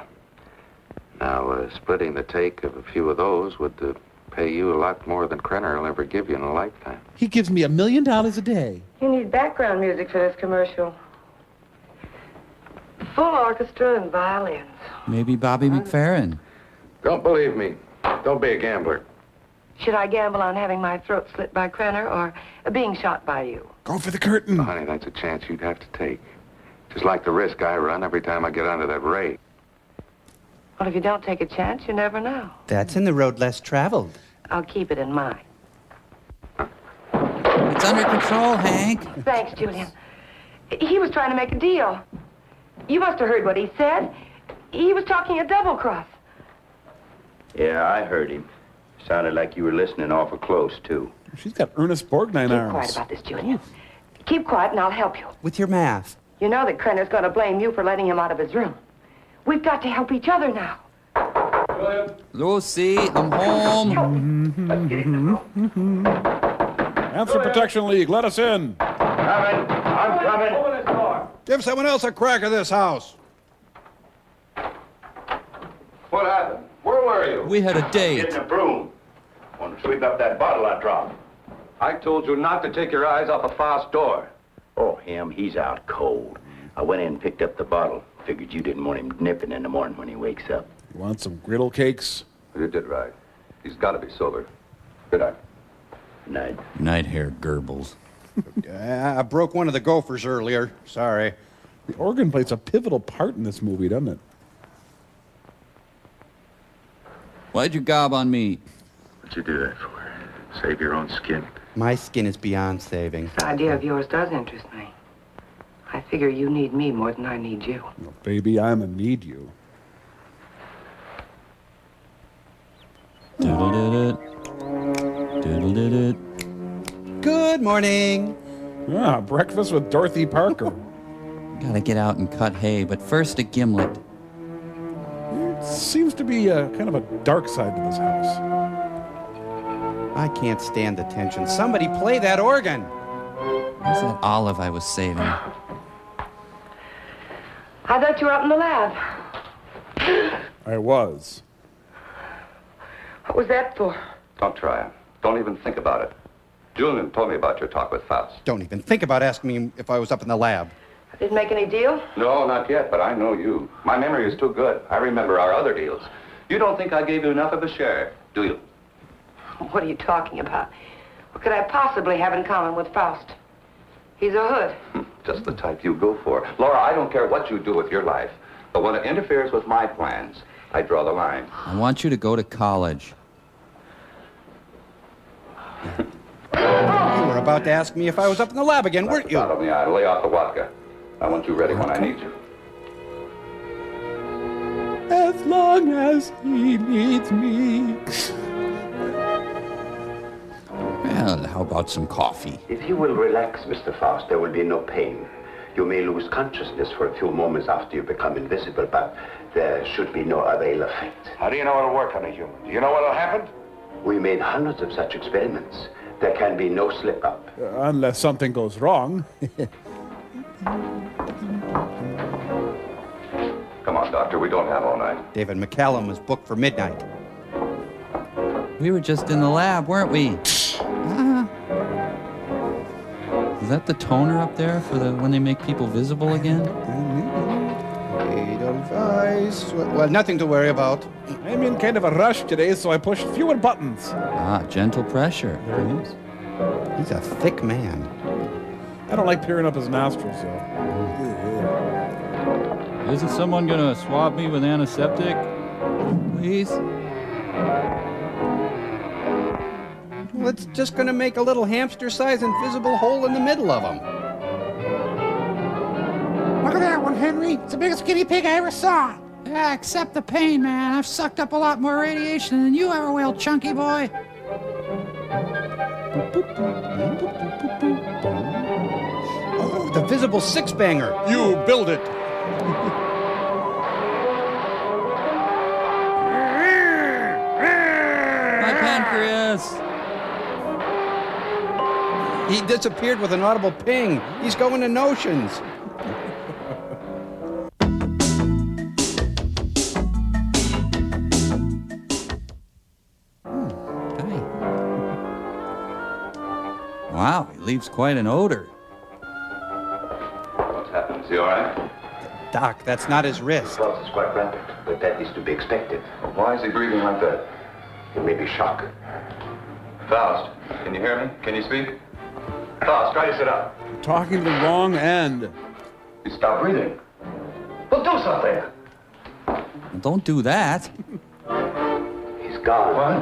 Now, splitting the take of a few of those would pay you a lot more than Crenner will ever give you in a lifetime. He gives me $1 million a day. You need background music for this commercial. Full orchestra and violins. Maybe Bobby McFerrin. Don't believe me. Don't be a gambler. Should I gamble on having my throat slit by Crenner or being shot by you? Go for the curtain. Oh, honey, that's a chance you'd have to take. Just like the risk I run every time I get onto that ray. Well, if you don't take a chance, you never know. That's in the road less traveled. I'll keep it in mind. It's under control, Hank. Thanks, Julian. He was trying to make a deal. You must have heard what he said. He was talking a double cross. Yeah, I heard him. Sounded like you were listening awful close, too. She's got Ernest Borgnine Keep arms. quiet about this, Julian. Keep quiet and I'll help you. With your math. You know that Crenner's going to blame you for letting him out of his room. We've got to help each other now. Lucy, I'm home. Hamster Protection League, let us in. Coming. I'm coming. Open this door. Give someone else a crack at this house. What happened? Where were you? We had a date. Getting a broom. Want to sweep up that bottle I dropped. I told you not to take your eyes off of Faust's door. Oh, him, he's out cold. I went in and picked up the bottle. Figured you didn't want him nipping in the morning when he wakes up. You want some griddle cakes? You did right. He's got to be sober. Good night. Night. Night hair Goebbels. I broke one of the gophers earlier. Sorry. The organ plays a pivotal part in this movie, doesn't it? Why'd you gob on me? What'd you do that for? Save your own skin. My skin is beyond saving. This idea of yours does interest me. I figure you need me more than I need you. Well, baby, I'm a need you. Diddle-did-it. Diddle-did-it. Good morning. Ah, breakfast with Dorothy Parker. Gotta get out and cut hay, but first a gimlet. There seems to be a kind of a dark side to this house. I can't stand the tension. Somebody play that organ. Where's that olive I was saving? I thought you were up in the lab. I was. What was that for? Don't try it. Don't even think about it. Julian told me about your talk with Faust. Don't even think about asking me if I was up in the lab. I didn't make any deal? No, not yet, but I know you. My memory is too good. I remember our other deals. You don't think I gave you enough of a share, do you? What are you talking about? What could I possibly have in common with Faust? He's a hood. Just the type you go for. Laura, I don't care what you do with your life, but when it interferes with my plans, I draw the line. I want you to go to college. You were about to ask me if I was up in the lab again, weren't you? Out of me, I lay off the vodka. I want you ready when I need you. As long as he needs me. Well, how about some coffee? If you will relax, Mr. Faust, there will be no pain. You may lose consciousness for a few moments after you become invisible, but there should be no other ill effect. How do you know it'll work on a human? Do you know what'll happen? We made hundreds of such experiments. There can be no slip-up. Unless something goes wrong. Come on, Doctor. We don't have all night. David McCallum was booked for midnight. We were just in the lab, weren't we? Is that the toner up there for when they make people visible again? Well, nothing to worry about. I'm in kind of a rush today, so I pushed fewer buttons. Ah, gentle pressure. There he is. He's a thick man. I don't like peering up his nostrils, though. Isn't someone gonna swab me with antiseptic? Please? Well, it's just going to make a little hamster-sized invisible hole in the middle of him. Look at that one, Henry. It's the biggest guinea pig I ever saw. Yeah, accept the pain, man. I've sucked up a lot more radiation than you ever will, chunky boy. Oh, the visible six-banger. You build it. My pancreas! He disappeared with an audible ping. He's going to Notions. Wow, he leaves quite an odor. What's happened? Is he all right? Doc, that's not his wrist. The pulse is quite rapid, but that is to be expected. Why is he breathing like that? It may be shock. Faust, can you hear me? Can you speak? Faust, try to sit up. Talking to the wrong end. He stopped breathing. Well, do something. Well, don't do that. He's gone. What?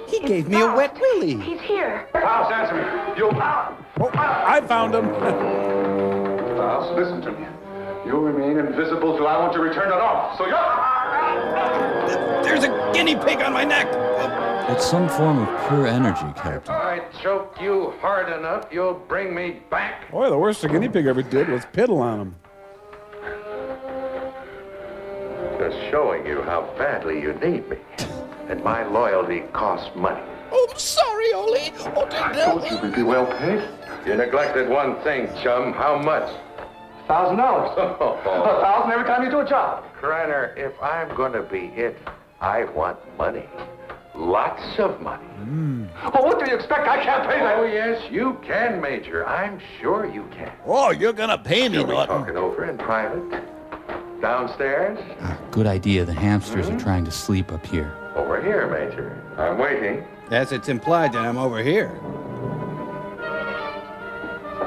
He gave me a wet willy. He's here. Faust, answer me. You. Oh, I found him. Faust, listen to me. You'll remain invisible till I want to return to normal. So you're... There's a guinea pig on my neck. It's some form of pure energy, Captain. If I choke you hard enough, you'll bring me back. Boy, the worst a guinea pig ever did was piddle on him. Just showing you how badly you need me. And my loyalty costs money. Oh, sorry, Ole. Oh, I told you we'd be well paid. You neglected one thing, chum. How much? $1,000. $1,000 every time you do a job. Kreiner, if I'm going to be it, I want money. Lots of money. Well, what do you expect? I can't pay that. Oh, yes, you can, Major. I'm sure you can. Oh, you're gonna pay me, Shall we Norton. talk it over in private? Downstairs? Good idea. The hamsters are trying to sleep up here. Over here, Major. I'm waiting. As it's implied that I'm over here.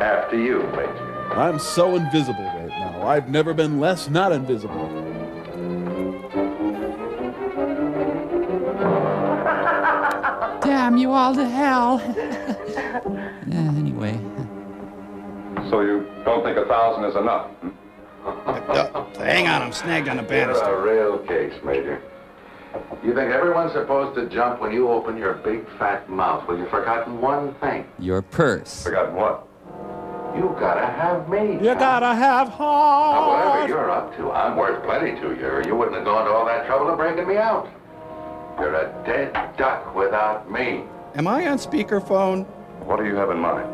After you, Major. I'm so invisible right now. I've never been less not invisible. Damn you all to hell. Anyway. So you don't think 1,000 is enough? Hang on, I'm snagged on a It's banister. a real case, Major. You think everyone's supposed to jump when you open your big fat mouth? Well, you've forgotten one thing. Your purse. Forgotten what? You gotta have me. You gotta have Now, heart. whatever you're up to, I'm worth plenty to you, or you wouldn't have gone to all that trouble of breaking me out. You're a dead duck without me. Am I on speakerphone? What do you have in mind?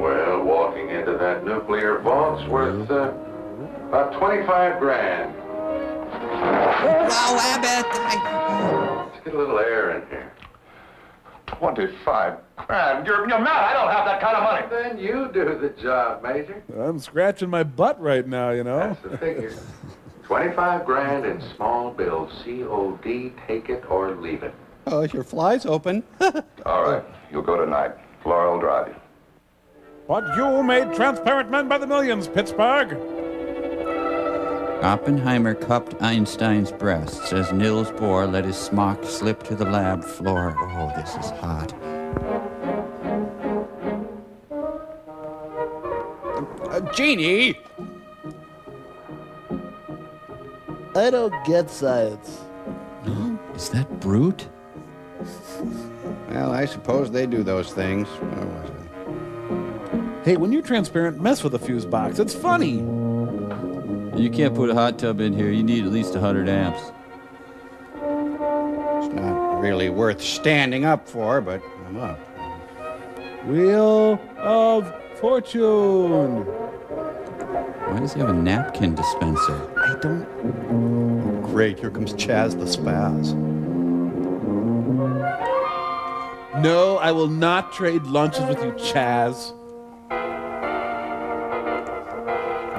Well, walking into that nuclear vault's worth about 25 grand. Wow, Abbott! Let's get a little air in here. 25 grand? You're mad. I don't have that kind of money. Then you do the job, Major. I'm scratching my butt right now, you know. That's the figure. 25 grand in small bills. COD, take it or leave it. Oh, your fly's open. All right. You'll go tonight. Laura will drive you. But you made transparent men by the millions, Pittsburgh. Oppenheimer cupped Einstein's breasts as Niels Bohr let his smock slip to the lab floor. Oh, this is hot. Genie! I don't get science. Is that Brute? Well, I suppose they do those things. Hey, when you're transparent, mess with a fuse box. It's funny. You can't put a hot tub in here. You need at least 100 amps. It's not really worth standing up for, but I'm up. Wheel of Fortune. Why does he have a napkin dispenser? I don't... Oh, great. Here comes Chaz the Spaz. No, I will not trade lunches with you, Chaz.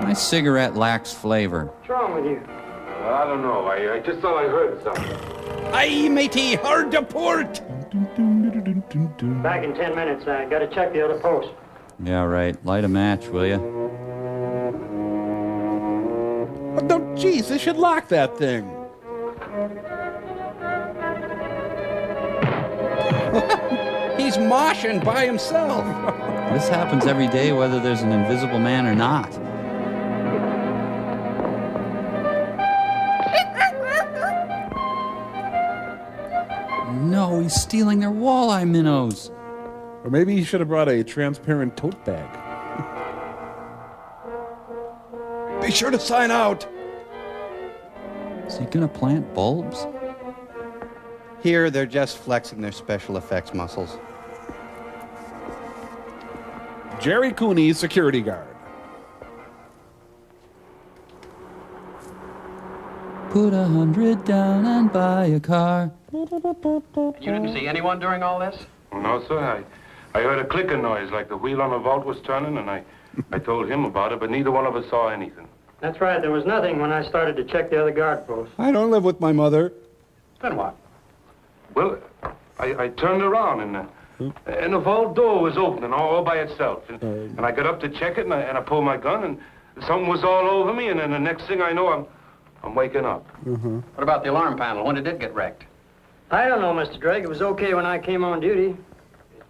My cigarette lacks flavor. What's wrong with you? I don't know. I just thought I heard something. Aye, matey, hard to port. Back in 10 minutes. I got to check the other post. Yeah, right. Light a match, will you? Oh, no, geez, they should lock that thing. He's moshing by himself. This happens every day, whether there's an invisible man or not. No, he's stealing their walleye minnows. Or maybe he should have brought a transparent tote bag. Be sure to sign out. Is he gonna plant bulbs? Here, they're just flexing their special effects muscles. Jerry Cooney, security guard. Put 100 down and buy a car. You didn't see anyone during all this? No, sir. I heard a clicking noise like the wheel on a vault was turning, and I told him about it, but neither one of us saw anything. That's right. There was nothing when I started to check the other guard post. I don't live with my mother. Then what? Well, I turned around, and the vault door was opening all by itself. And I got up to check it, and I pulled my gun, and something was all over me, and then the next thing I know, I'm waking up. What about the alarm panel? When did it get wrecked? I don't know, Mr. Drake. It was okay when I came on duty.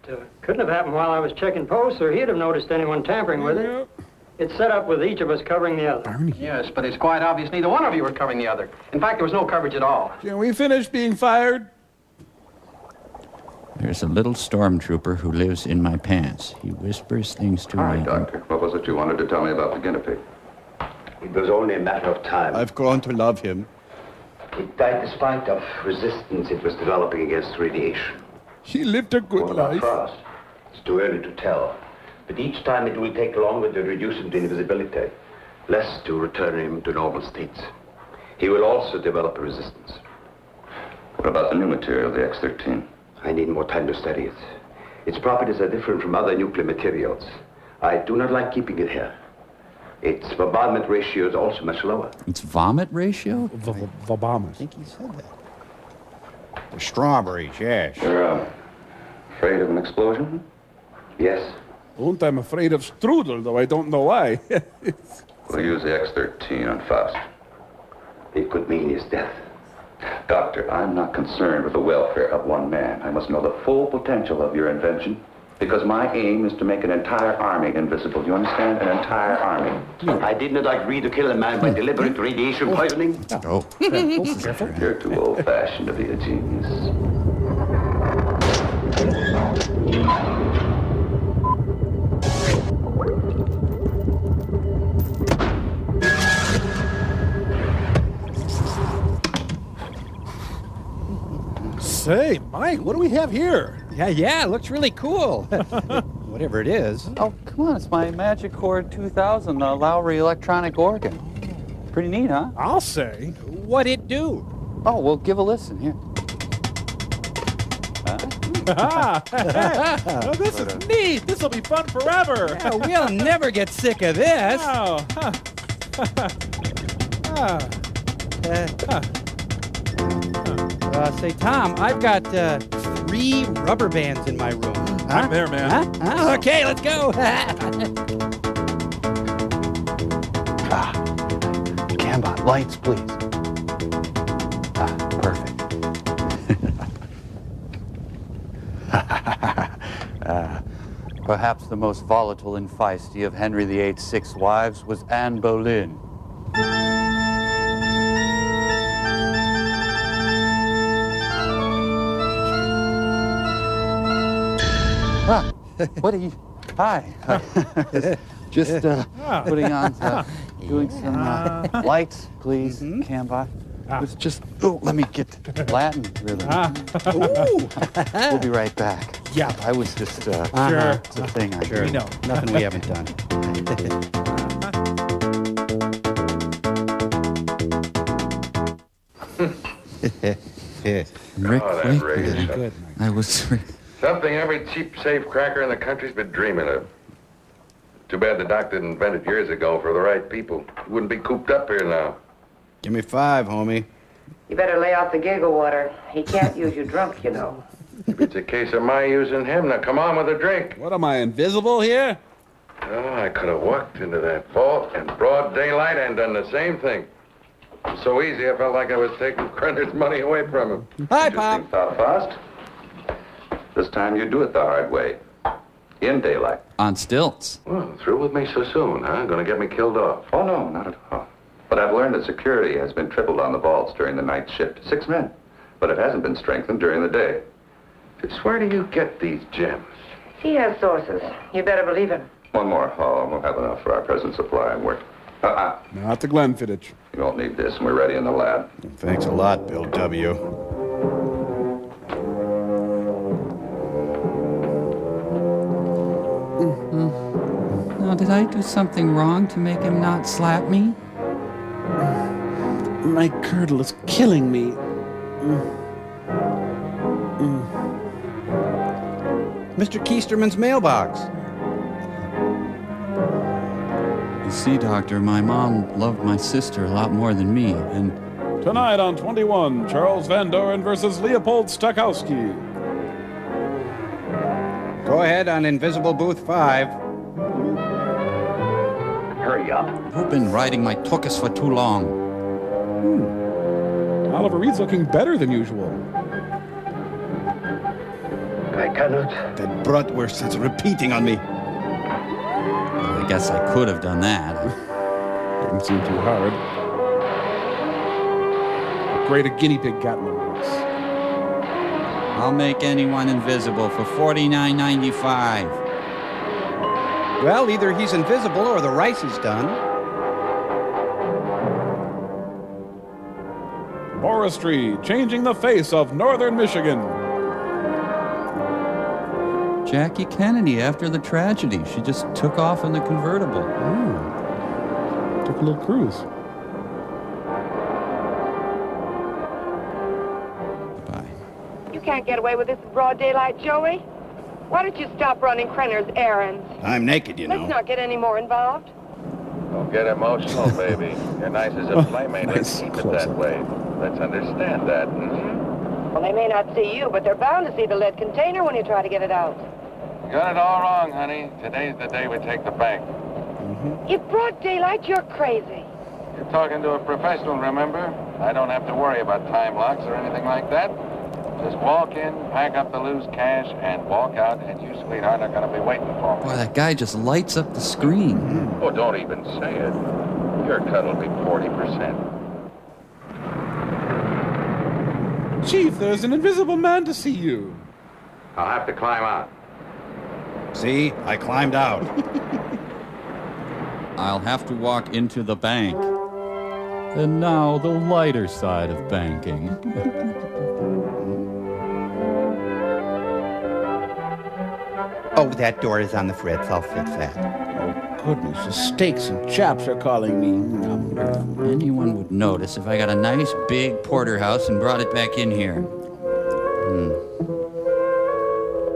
It couldn't have happened while I was checking posts, or he'd have noticed anyone tampering with it. It's set up with each of us covering the other. Yes, but it's quite obvious neither one of you were covering the other. In fact, there was no coverage at all. Can we finish being fired? There's a little stormtrooper who lives in my pants. He whispers things to All me. right, Doctor. What was it you wanted to tell me about the guinea pig? It was only a matter of time. I've grown to love him. It died despite of resistance it was developing against radiation. He lived a good life. Fast. It's too early to tell. But each time it will take longer to reduce him to invisibility, less to return him to normal states. He will also develop a resistance. What about the new material, the X13? I need more time to study it. Its properties are different from other nuclear materials. I do not like keeping it here. Its bombardment ratio is also much lower. Its vomit ratio? Vomit. I think he said that. The strawberries, yes. You're afraid of an explosion? Yes. And I'm afraid of strudel, though I don't know why. We'll use the X13 on Faust. It could mean his death. Doctor, I'm not concerned with the welfare of one man. I must know the full potential of your invention, because my aim is to make an entire army invisible. Do you understand? An entire army. I did not agree to kill a man by deliberate radiation poisoning. Oh. You're too old-fashioned to be a genius. Say, Mike, what do we have here? Yeah, it looks really cool. Whatever it is. Oh, come on, it's my Magic Chord 2000 Lowry electronic organ. Pretty neat, huh? I'll say. What'd it do? Oh, well, give a listen here. Oh, this is neat. This will be fun forever. Yeah, we'll never get sick of this. Oh. Say, Tom, I've got 3 rubber bands in my room. I'm there, man. Huh? Okay, let's go. Cambot, lights, please. Perfect. Perhaps the most volatile and feisty of Henry VIII's 6 wives was Anne Boleyn. What are you... Hi. Just putting on... doing some lights, please, Cambot. It's just, let me get to Latin rhythm. We'll be right back. Yeah. I was just, Sure. it's a thing I Sure. do. No. Nothing we haven't done. Rick Oh, that Wakeman. raised Good. I was. something every cheap safe cracker in the country's been dreaming of. Too bad the doc didn't invent it years ago for the right people. He wouldn't be cooped up here now. Give me 5, homie. You better lay off the giggle water. He can't use you drunk, you know. If it's a case of my using him, now come on with a drink. What am I, invisible here? Oh, I could have walked into that vault in broad daylight and done the same thing. It was so easy, I felt like I was taking Krenner's money away from him. Hi, Interesting thought, Faust. This time you do it the hard way. In daylight. On stilts. Well, through with me so soon, huh? Gonna get me killed off. Oh, no, not at all. But I've learned that security has been tripled on the vaults during the night shift. 6 men. But it hasn't been strengthened during the day. Just where do you get these gems? He has sources. You better believe him. One more haul, and we'll have enough for our present supply and work. Not the Glenfiddich. You won't need this, and we're ready in the lab. Thanks a lot, Bill W. Now, did I do something wrong to make him not slap me? My curdle is killing me. Mr. Keisterman's mailbox. You see, Doctor, my mom loved my sister a lot more than me, and Tonight on 21, Charles Van Doren versus Leopold Stokowski. Go ahead on Invisible Booth 5. Hurry up. you've been riding my tuchus for too long. Oliver Reed's looking better than usual. I cannot. That bratwurst is repeating on me. Well, I guess I could have done that. Didn't seem too hard. How great a guinea pig Gatlin works. I'll make anyone invisible for $49.95. Well, either he's invisible or the rice is done. Forestry, changing the face of northern Michigan. Jackie Kennedy, after the tragedy, she just took off in the convertible. Took a little cruise. You can't get away with this in broad daylight, Joey. Why don't you stop running Krenner's errands? I'm naked, you Let's know. not get any more involved. Don't get emotional, baby. You're nice as a playmate. Let's keep it that way. Let's understand that. Well, they may not see you, but they're bound to see the lead container when you try to get it out. You got it all wrong, honey. Today's the day we take the bank. In broad daylight, you're crazy. You're talking to a professional, remember? I don't have to worry about time locks or anything like that. Just walk in, pack up the loose cash, and walk out, and you, sweetheart, are going to be waiting for me. Boy, that guy just lights up the screen. Oh, don't even say it. Your cut will be 40%. Chief, there's an invisible man to see you. I'll have to climb out. See, I climbed out. I'll have to walk into the bank. And now the lighter side of banking. Oh, that door is on the fritz. I'll fix that. Oh, goodness, the steaks and chops are calling me. Anyone would notice if I got a nice big porterhouse and brought it back in here.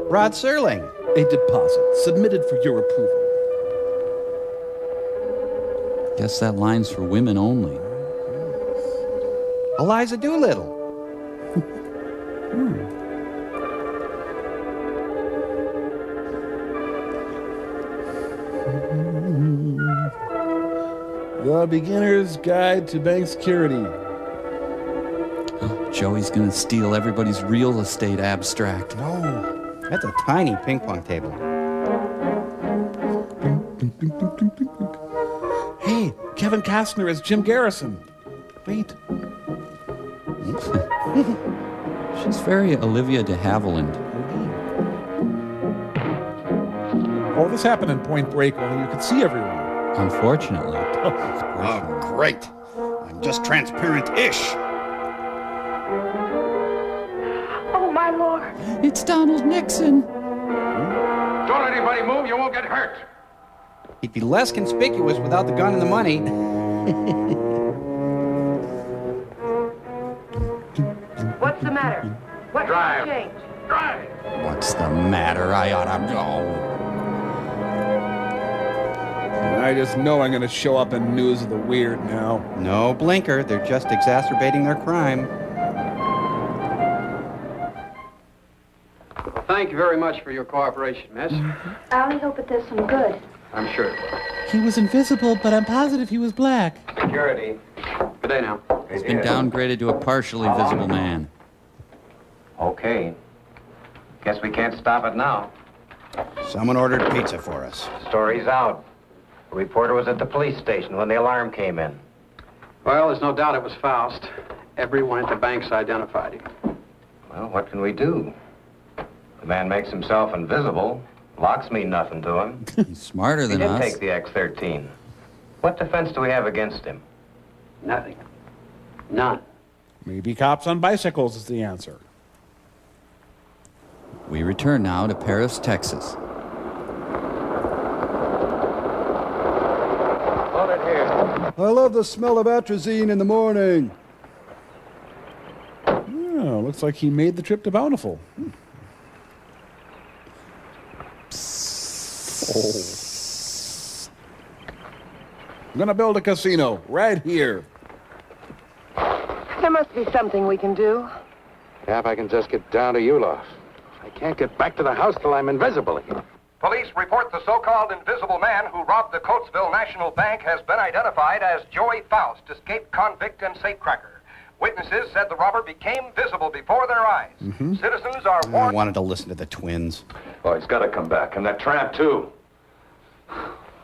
Rod Serling. A deposit submitted for your approval. Guess that line's for women only. Eliza Doolittle. The Beginner's Guide to Bank Security. Joey's gonna steal everybody's real estate abstract. No. That's a tiny ping pong table. Hey, Kevin Costner as Jim Garrison. Wait. She's very Olivia de Havilland. Oh, this happened in Point Break where you could see everyone. Unfortunately. Oh, great. I'm just transparent-ish. Oh, my Lord. It's Donald Nixon. Don't let anybody move, you won't get hurt. He'd be less conspicuous without the gun and the money. What's the matter? What Drive. change? Drive. What's the matter? I ought to go. I just know I'm going to show up in News of the Weird now. No blinker. They're just exacerbating their crime. Well, thank you very much for your cooperation, miss. I only hope it does some good. I'm sure. He was invisible, but I'm positive he was black. Security. Good day now. He's been downgraded to a partially visible man. Okay. Guess we can't stop it now. Someone ordered pizza for us. Story's out. The reporter was at the police station when the alarm came in. Well, there's no doubt it was Faust. Everyone at the bank's identified him. Well, what can we do? The man makes himself invisible. Locks mean nothing to him. He's smarter than He didn't us. take the X-13. What defense do we have against him? Nothing. None. Maybe cops on bicycles is the answer. We return now to Paris, Texas. Hold it here. I love the smell of atrazine in the morning. Oh, looks like he made the trip to Bountiful. Oh. I'm gonna build a casino right here. There must be something we can do. Yeah, if I can just get down to Ulof. I can't get back to the house till I'm invisible again. Police report the so-called invisible man who robbed the Coatesville National Bank has been identified as Joey Faust, escaped convict and safecracker. Witnesses said the robber became visible before their eyes. Citizens are I warned. wanted to listen to the twins. Oh, he's got to come back. And that tramp, too.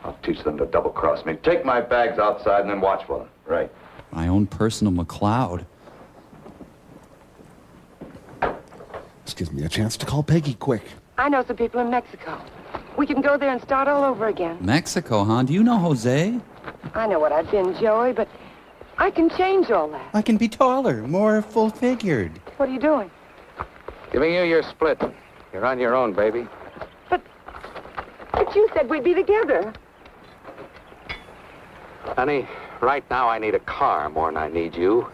I'll teach them to double-cross me. Take my bags outside and then watch for them. Right. My own personal McLeod. This gives me a chance to call Peggy quick. I know some people in Mexico. We can go there and start all over again. Mexico, huh? Do you know Jose? I know what I've been, Joey, but I can change all that. I can be taller, more full-figured. What are you doing? Giving you your split. You're on your own, baby. But you said we'd be together. Honey, right now I need a car more than I need you.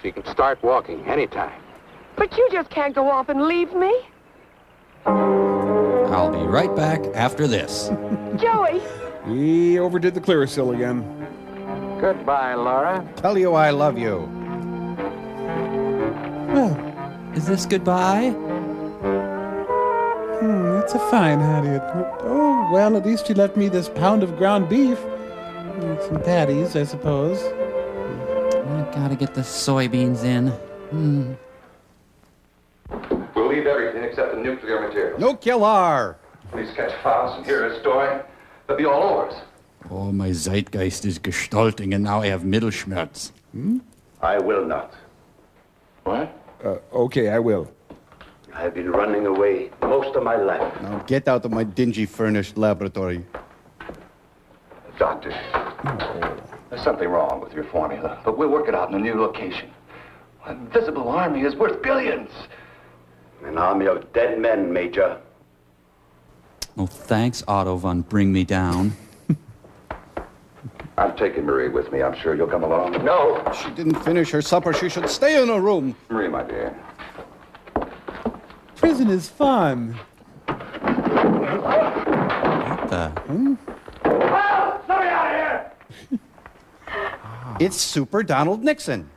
So you can start walking anytime. But you just can't go off and leave me. I'll be right back after this. Joey! He overdid the Clearasil again. Goodbye, Laura. Tell you I love you. Well, is this goodbye? That's a fine Harriet. Oh, well, at least you left me this pound of ground beef. And some patties, I suppose. I gotta get the soybeans in. We'll leave everything except the nuclear material. Nuclear! Please catch Faust and hear his story. They'll be all over us. Oh, my Zeitgeist is gestalting, and now I have Mittelschmerz. I will not. What? Okay, I will. I've been running away most of my life. Now get out of my dingy furnished laboratory. Doctor, there's something wrong with your formula, but we'll work it out in a new location. An invisible army is worth billions. An army of dead men, Major. Oh, thanks, Otto von Bring Me Down. I'm taking Marie with me. I'm sure you'll come along. No! She didn't finish her supper. She should stay in her room. Marie, my dear. Prison is fun. What the? Let me out of here! It's Super Donald Nixon.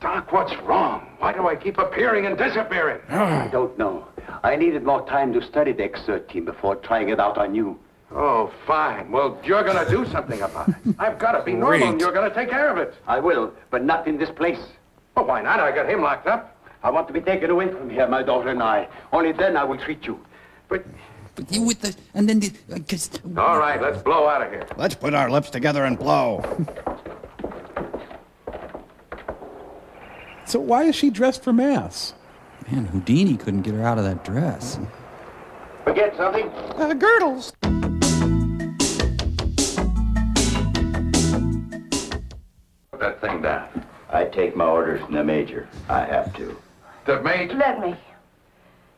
Doc, what's wrong? Why do I keep appearing and disappearing? I don't know. I needed more time to study the X-13 before trying it out on you. Oh, fine. Well, you're going to do something about it. I've got to be normal, and you're going to take care of it. I will, but not in this place. Well, why not? I got him locked up. I want to be taken away from here, my daughter and I. Only then I will treat you. But you with the... And then the... All right, let's blow out of here. Let's put our lips together and blow. So why is she dressed for mass? Man, Houdini couldn't get her out of that dress. Forget something? Girdles. that thing down. I take my orders from the major. I have to. The major? Let me.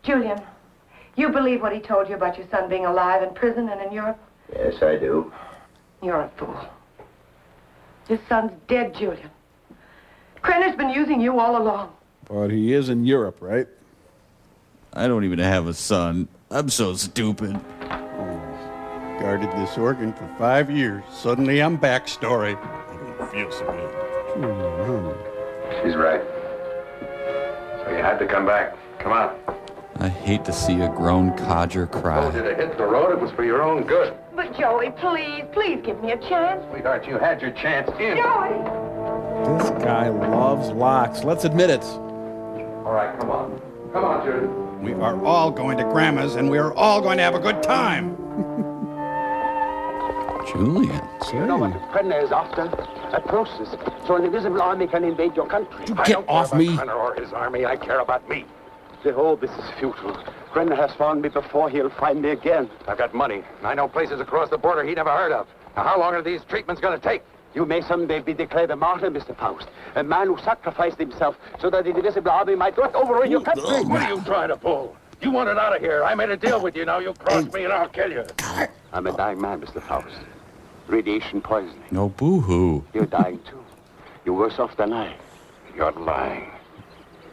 Julian, you believe what he told you about your son being alive in prison and in Europe? Yes, I do. You're a fool. Your son's dead, Julian. Krenner's been using you all along. But he is in Europe, right? I don't even have a son. I'm so stupid. Guarded this organ for 5 years. Suddenly I'm back story. I don't feel so good. She's right. So you had to come back. Come on. I hate to see a grown codger I cry. told you to hit the road. It was for your own good. But Joey, please give me a chance. Sweetheart, you had your chance in. Joey! This guy loves locks. Let's admit it. All right, come on. Come on, Judy. We are all going to Grandma's, and we are all going to have a good time. Julian. You know what Krenner is after? A process, so an invisible army can invade your country. Get off me. Krenner or his army, I care about me. The whole this is futile. Krenner has found me before, he'll find me again. I've got money, and I know places across the border he never heard of. Now, how long are these treatments going to take? You may someday be declared a martyr, Mr. Faust. A man who sacrificed himself so that the invisible army might not overrun your country. What are you trying to pull? You wanted out of here. I made a deal with you. Now you cross me and I'll kill you. I'm a dying man, Mr. Faust. Radiation poisoning. No boo-hoo. You're dying too. You're worse off than I. You're lying.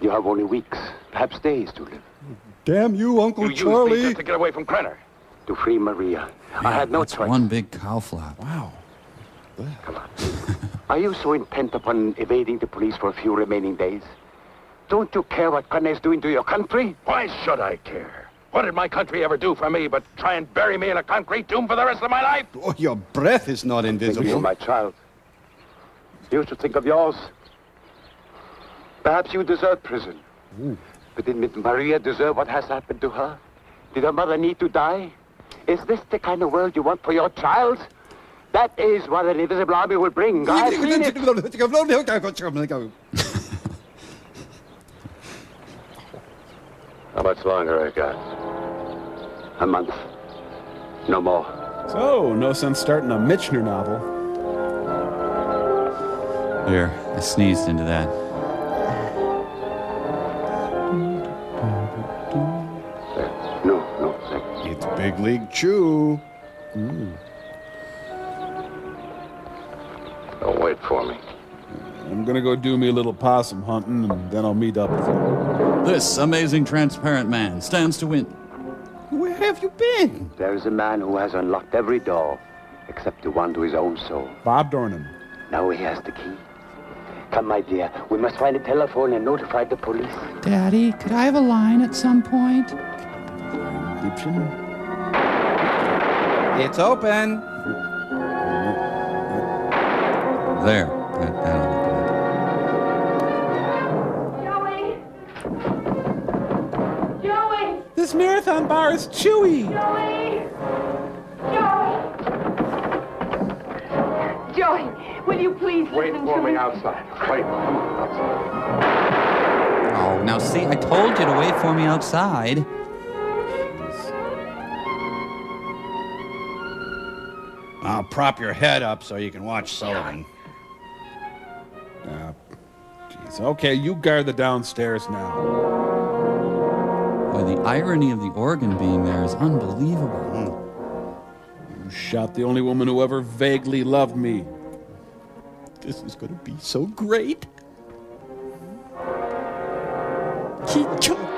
You have only weeks, perhaps days to live. Damn you, Uncle You Charlie. used me just to get away from Krenner. To free Maria. I had no That's choice. one big cow flap. Wow. Come on. Are you so intent upon evading the police for a few remaining days? Don't you care what Krenner is doing to your country? Why should I care? What did my country ever do for me but try and bury me in a concrete tomb for the rest of my life? Oh, your breath is not Think invisible. of my child. You should think of yours. Perhaps you deserve prison. But did Maria deserve what has happened to her? Did her mother need to die? Is this the kind of world you want for your child? That is what an invisible army will bring. I've seen it. How much longer I got? A month. No more. So, no sense starting a Mitchner novel. Here, I sneezed into that. No, thank you. It's Big League Chew. Don't wait for me. I'm gonna go do me a little possum hunting, and then I'll meet up with you. This amazing transparent man stands to win. Where have you been? There is a man who has unlocked every door except the one to his own soul. Bob Dornan. Now he has the key. Come, my dear. We must find a telephone and notify the police. Daddy, could I have a line at some point? Liebchen. It's open. There. That'll Joey! Joey! This marathon bar is chewy. Joey! Joey! Joey, will you please Wait listen for to me outside. Wait outside. Oh, now see, I told you to wait for me outside. I'll prop your head up so you can watch Sullivan. Jeez. Okay, you guard the downstairs now. Boy, the irony of the organ being there is unbelievable. You shot the only woman who ever vaguely loved me. This is going to be so great.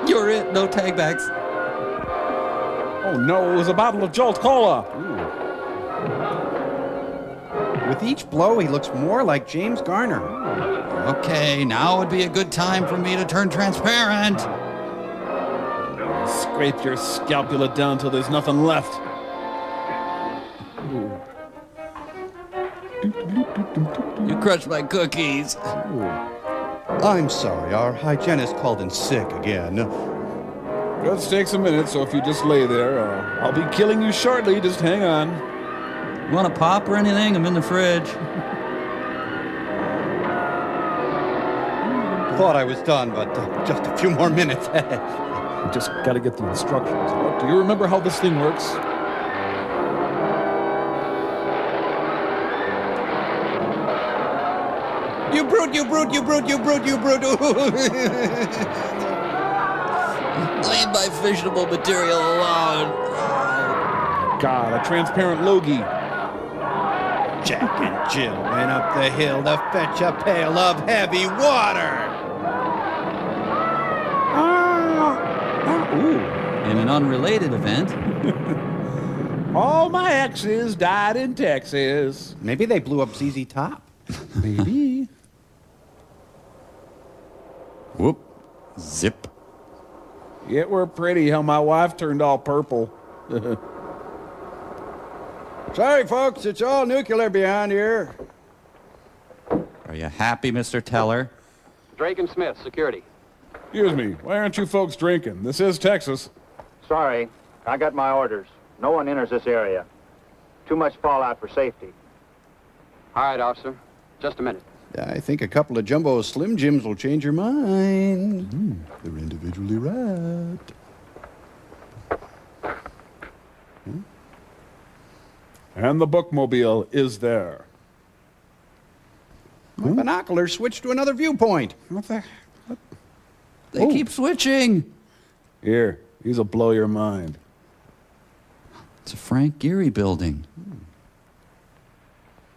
You're it. No tag backs. Oh no, it was a bottle of Jolt Cola. With each blow, he looks more like James Garner. Okay, now would be a good time for me to turn transparent. Scrape your scapula down till there's nothing left. You crushed my cookies. I'm sorry, our hygienist called in sick again. Just takes a minute, so if you just lay there, I'll be killing you shortly. Just hang on. You want a pop or anything? I'm in the fridge. Thought I was done, but just a few more minutes. You just gotta get the instructions. Do you remember how this thing works? brute, you brute, you brute, you brute, you brute. Leave my fissionable material alone. God, a transparent loogie. Jack and Jill went up the hill to fetch a pail of heavy water. In an unrelated event, all my exes died in Texas. Maybe they blew up ZZ Top. Maybe. Whoop. Zip. It were pretty how my wife turned all purple. Sorry, folks, it's all nuclear behind here. Are you happy, Mr. Teller? Drake and Smith, security. Excuse me, why aren't you folks drinking? This is Texas. Sorry, I got my orders. No one enters this area. Too much fallout for safety. All right, officer. Just a minute. I think a couple of Jumbo Slim Jims will change your mind. They're individually wrapped. And the bookmobile is there. My binoculars switched to another viewpoint. What the? They keep switching. Here, these will blow your mind. It's a Frank Gehry building.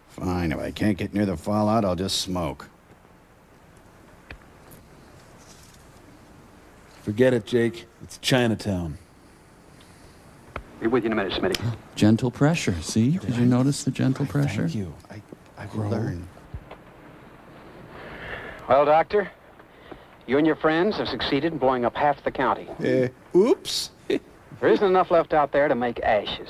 Fine, if I can't get near the fallout, I'll just smoke. Forget it, Jake. It's Chinatown. Be with you in a minute, Smitty. Gentle pressure. See? Did you notice the gentle pressure? Thank you. I will learn. Well, Doctor, you and your friends have succeeded in blowing up half the county. Oops. There isn't enough left out there to make ashes.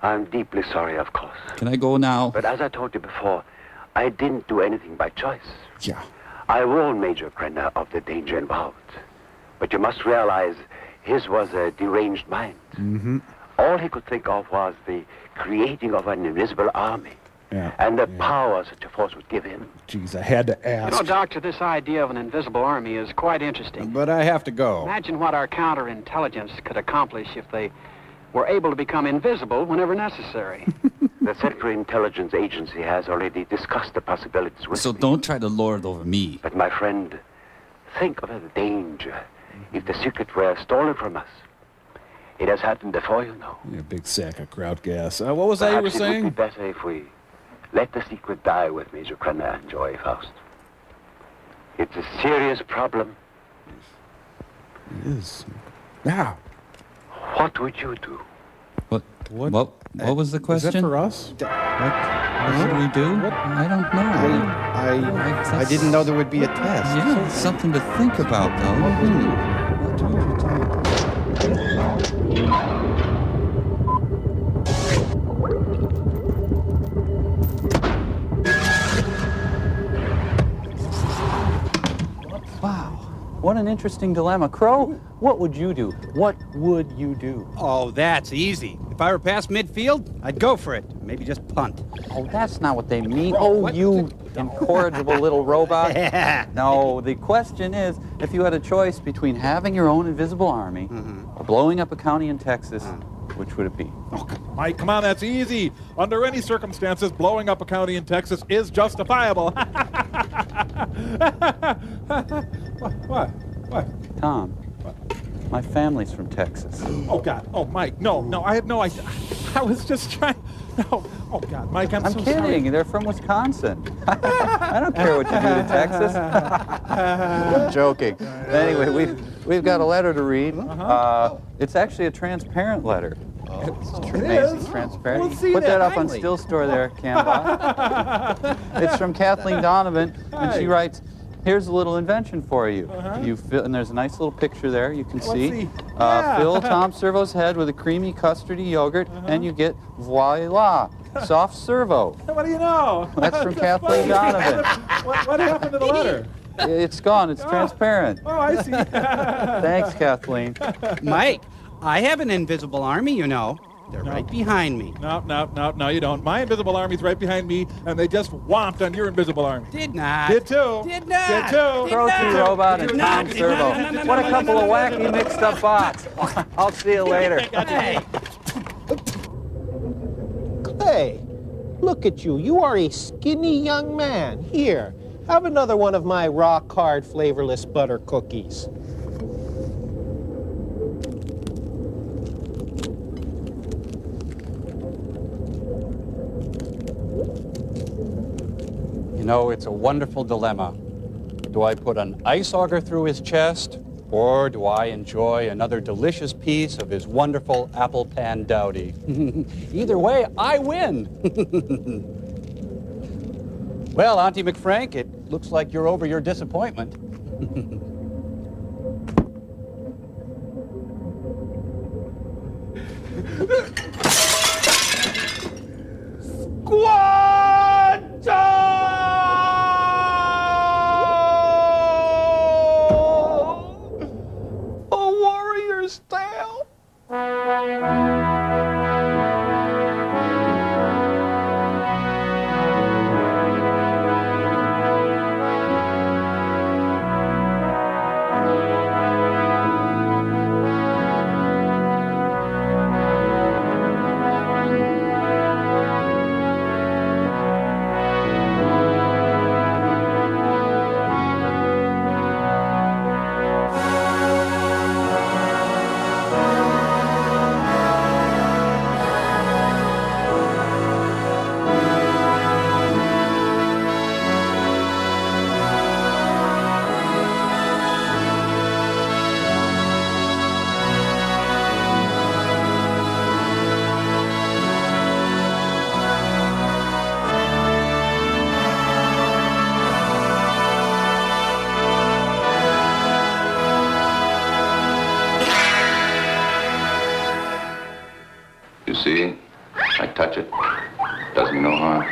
I'm deeply sorry, of course. Can I go now? But as I told you before, I didn't do anything by choice. Yeah. I warned Major Krenner of the danger involved. But you must realize his was a deranged mind. Mm-hmm. All he could think of was the creating of an invisible army. Yeah. And the power such a force would give him. Jeez, I had to ask. You know, Doctor, this idea of an invisible army is quite interesting. But I have to go. Imagine what our counterintelligence could accomplish if they were able to become invisible whenever necessary. The Central Intelligence Agency has already discussed the possibilities with So me. don't try to lord over me. But my friend, think of the danger if the secret were stolen from us. It has happened before, you know. Yeah, big sack of kraut gas. What was that you were Perhaps it saying? would be better if we let the secret die with Major Krenner and Joy Faust. It's a serious problem. It is. Now. What would you do? What was the question? Is that for us? What should we do? I don't know. I didn't know there would be a test. Yeah, it's something to think about, though. Wow, what an interesting dilemma. Crow, what would you do? What would you do? Oh, that's easy. If I were past midfield, I'd go for it. Maybe just punt. Oh, that's not what they mean. Oh, you incorrigible little robot. No, the question is, if you had a choice between having your own invisible army or blowing up a county in Texas, which would it be? Oh, Mike, come on, that's easy. Under any circumstances, blowing up a county in Texas is justifiable. What? Tom, my family's from Texas. Oh, God. Oh, Mike, no, I had no idea. I was just trying. No. Oh, God, Mike, I'm so kidding. sorry. They're from Wisconsin. I don't care what you do to Texas. I'm joking. Anyway, we've got a letter to read. It's actually a transparent letter. It's amazing, transparent. We'll see Put that up on finally. Still Store there, Cambot. It's from Kathleen Donovan, and she writes, here's a little invention for you. You fill, and there's a nice little picture there you can see. Fill Tom Servo's head with a creamy custardy yogurt, and you get voila, soft servo. What do you know? That's from Kathleen Donovan. What happened to the letter? It's gone. It's transparent. Oh, I see. Thanks, Kathleen. Mike, I have an invisible army, you know. They're right behind me. No, you don't. My invisible army's right behind me, and they just whomped on your invisible army. Did not. Did too. Did not. Did too. Protein Robot and Tom Servo. What a couple of wacky mixed up bots. I'll see you later. Clay, look at you. You are a skinny young man. Here, Have another one of my rock hard flavorless butter cookies. You know, it's a wonderful dilemma. Do I put an ice auger through his chest, or do I enjoy another delicious piece of his wonderful apple pan dowdy? Either way, I win. Well, Auntie McFrank, it looks like you're over your disappointment. A warrior's tale. You see, I touch it, does me no harm.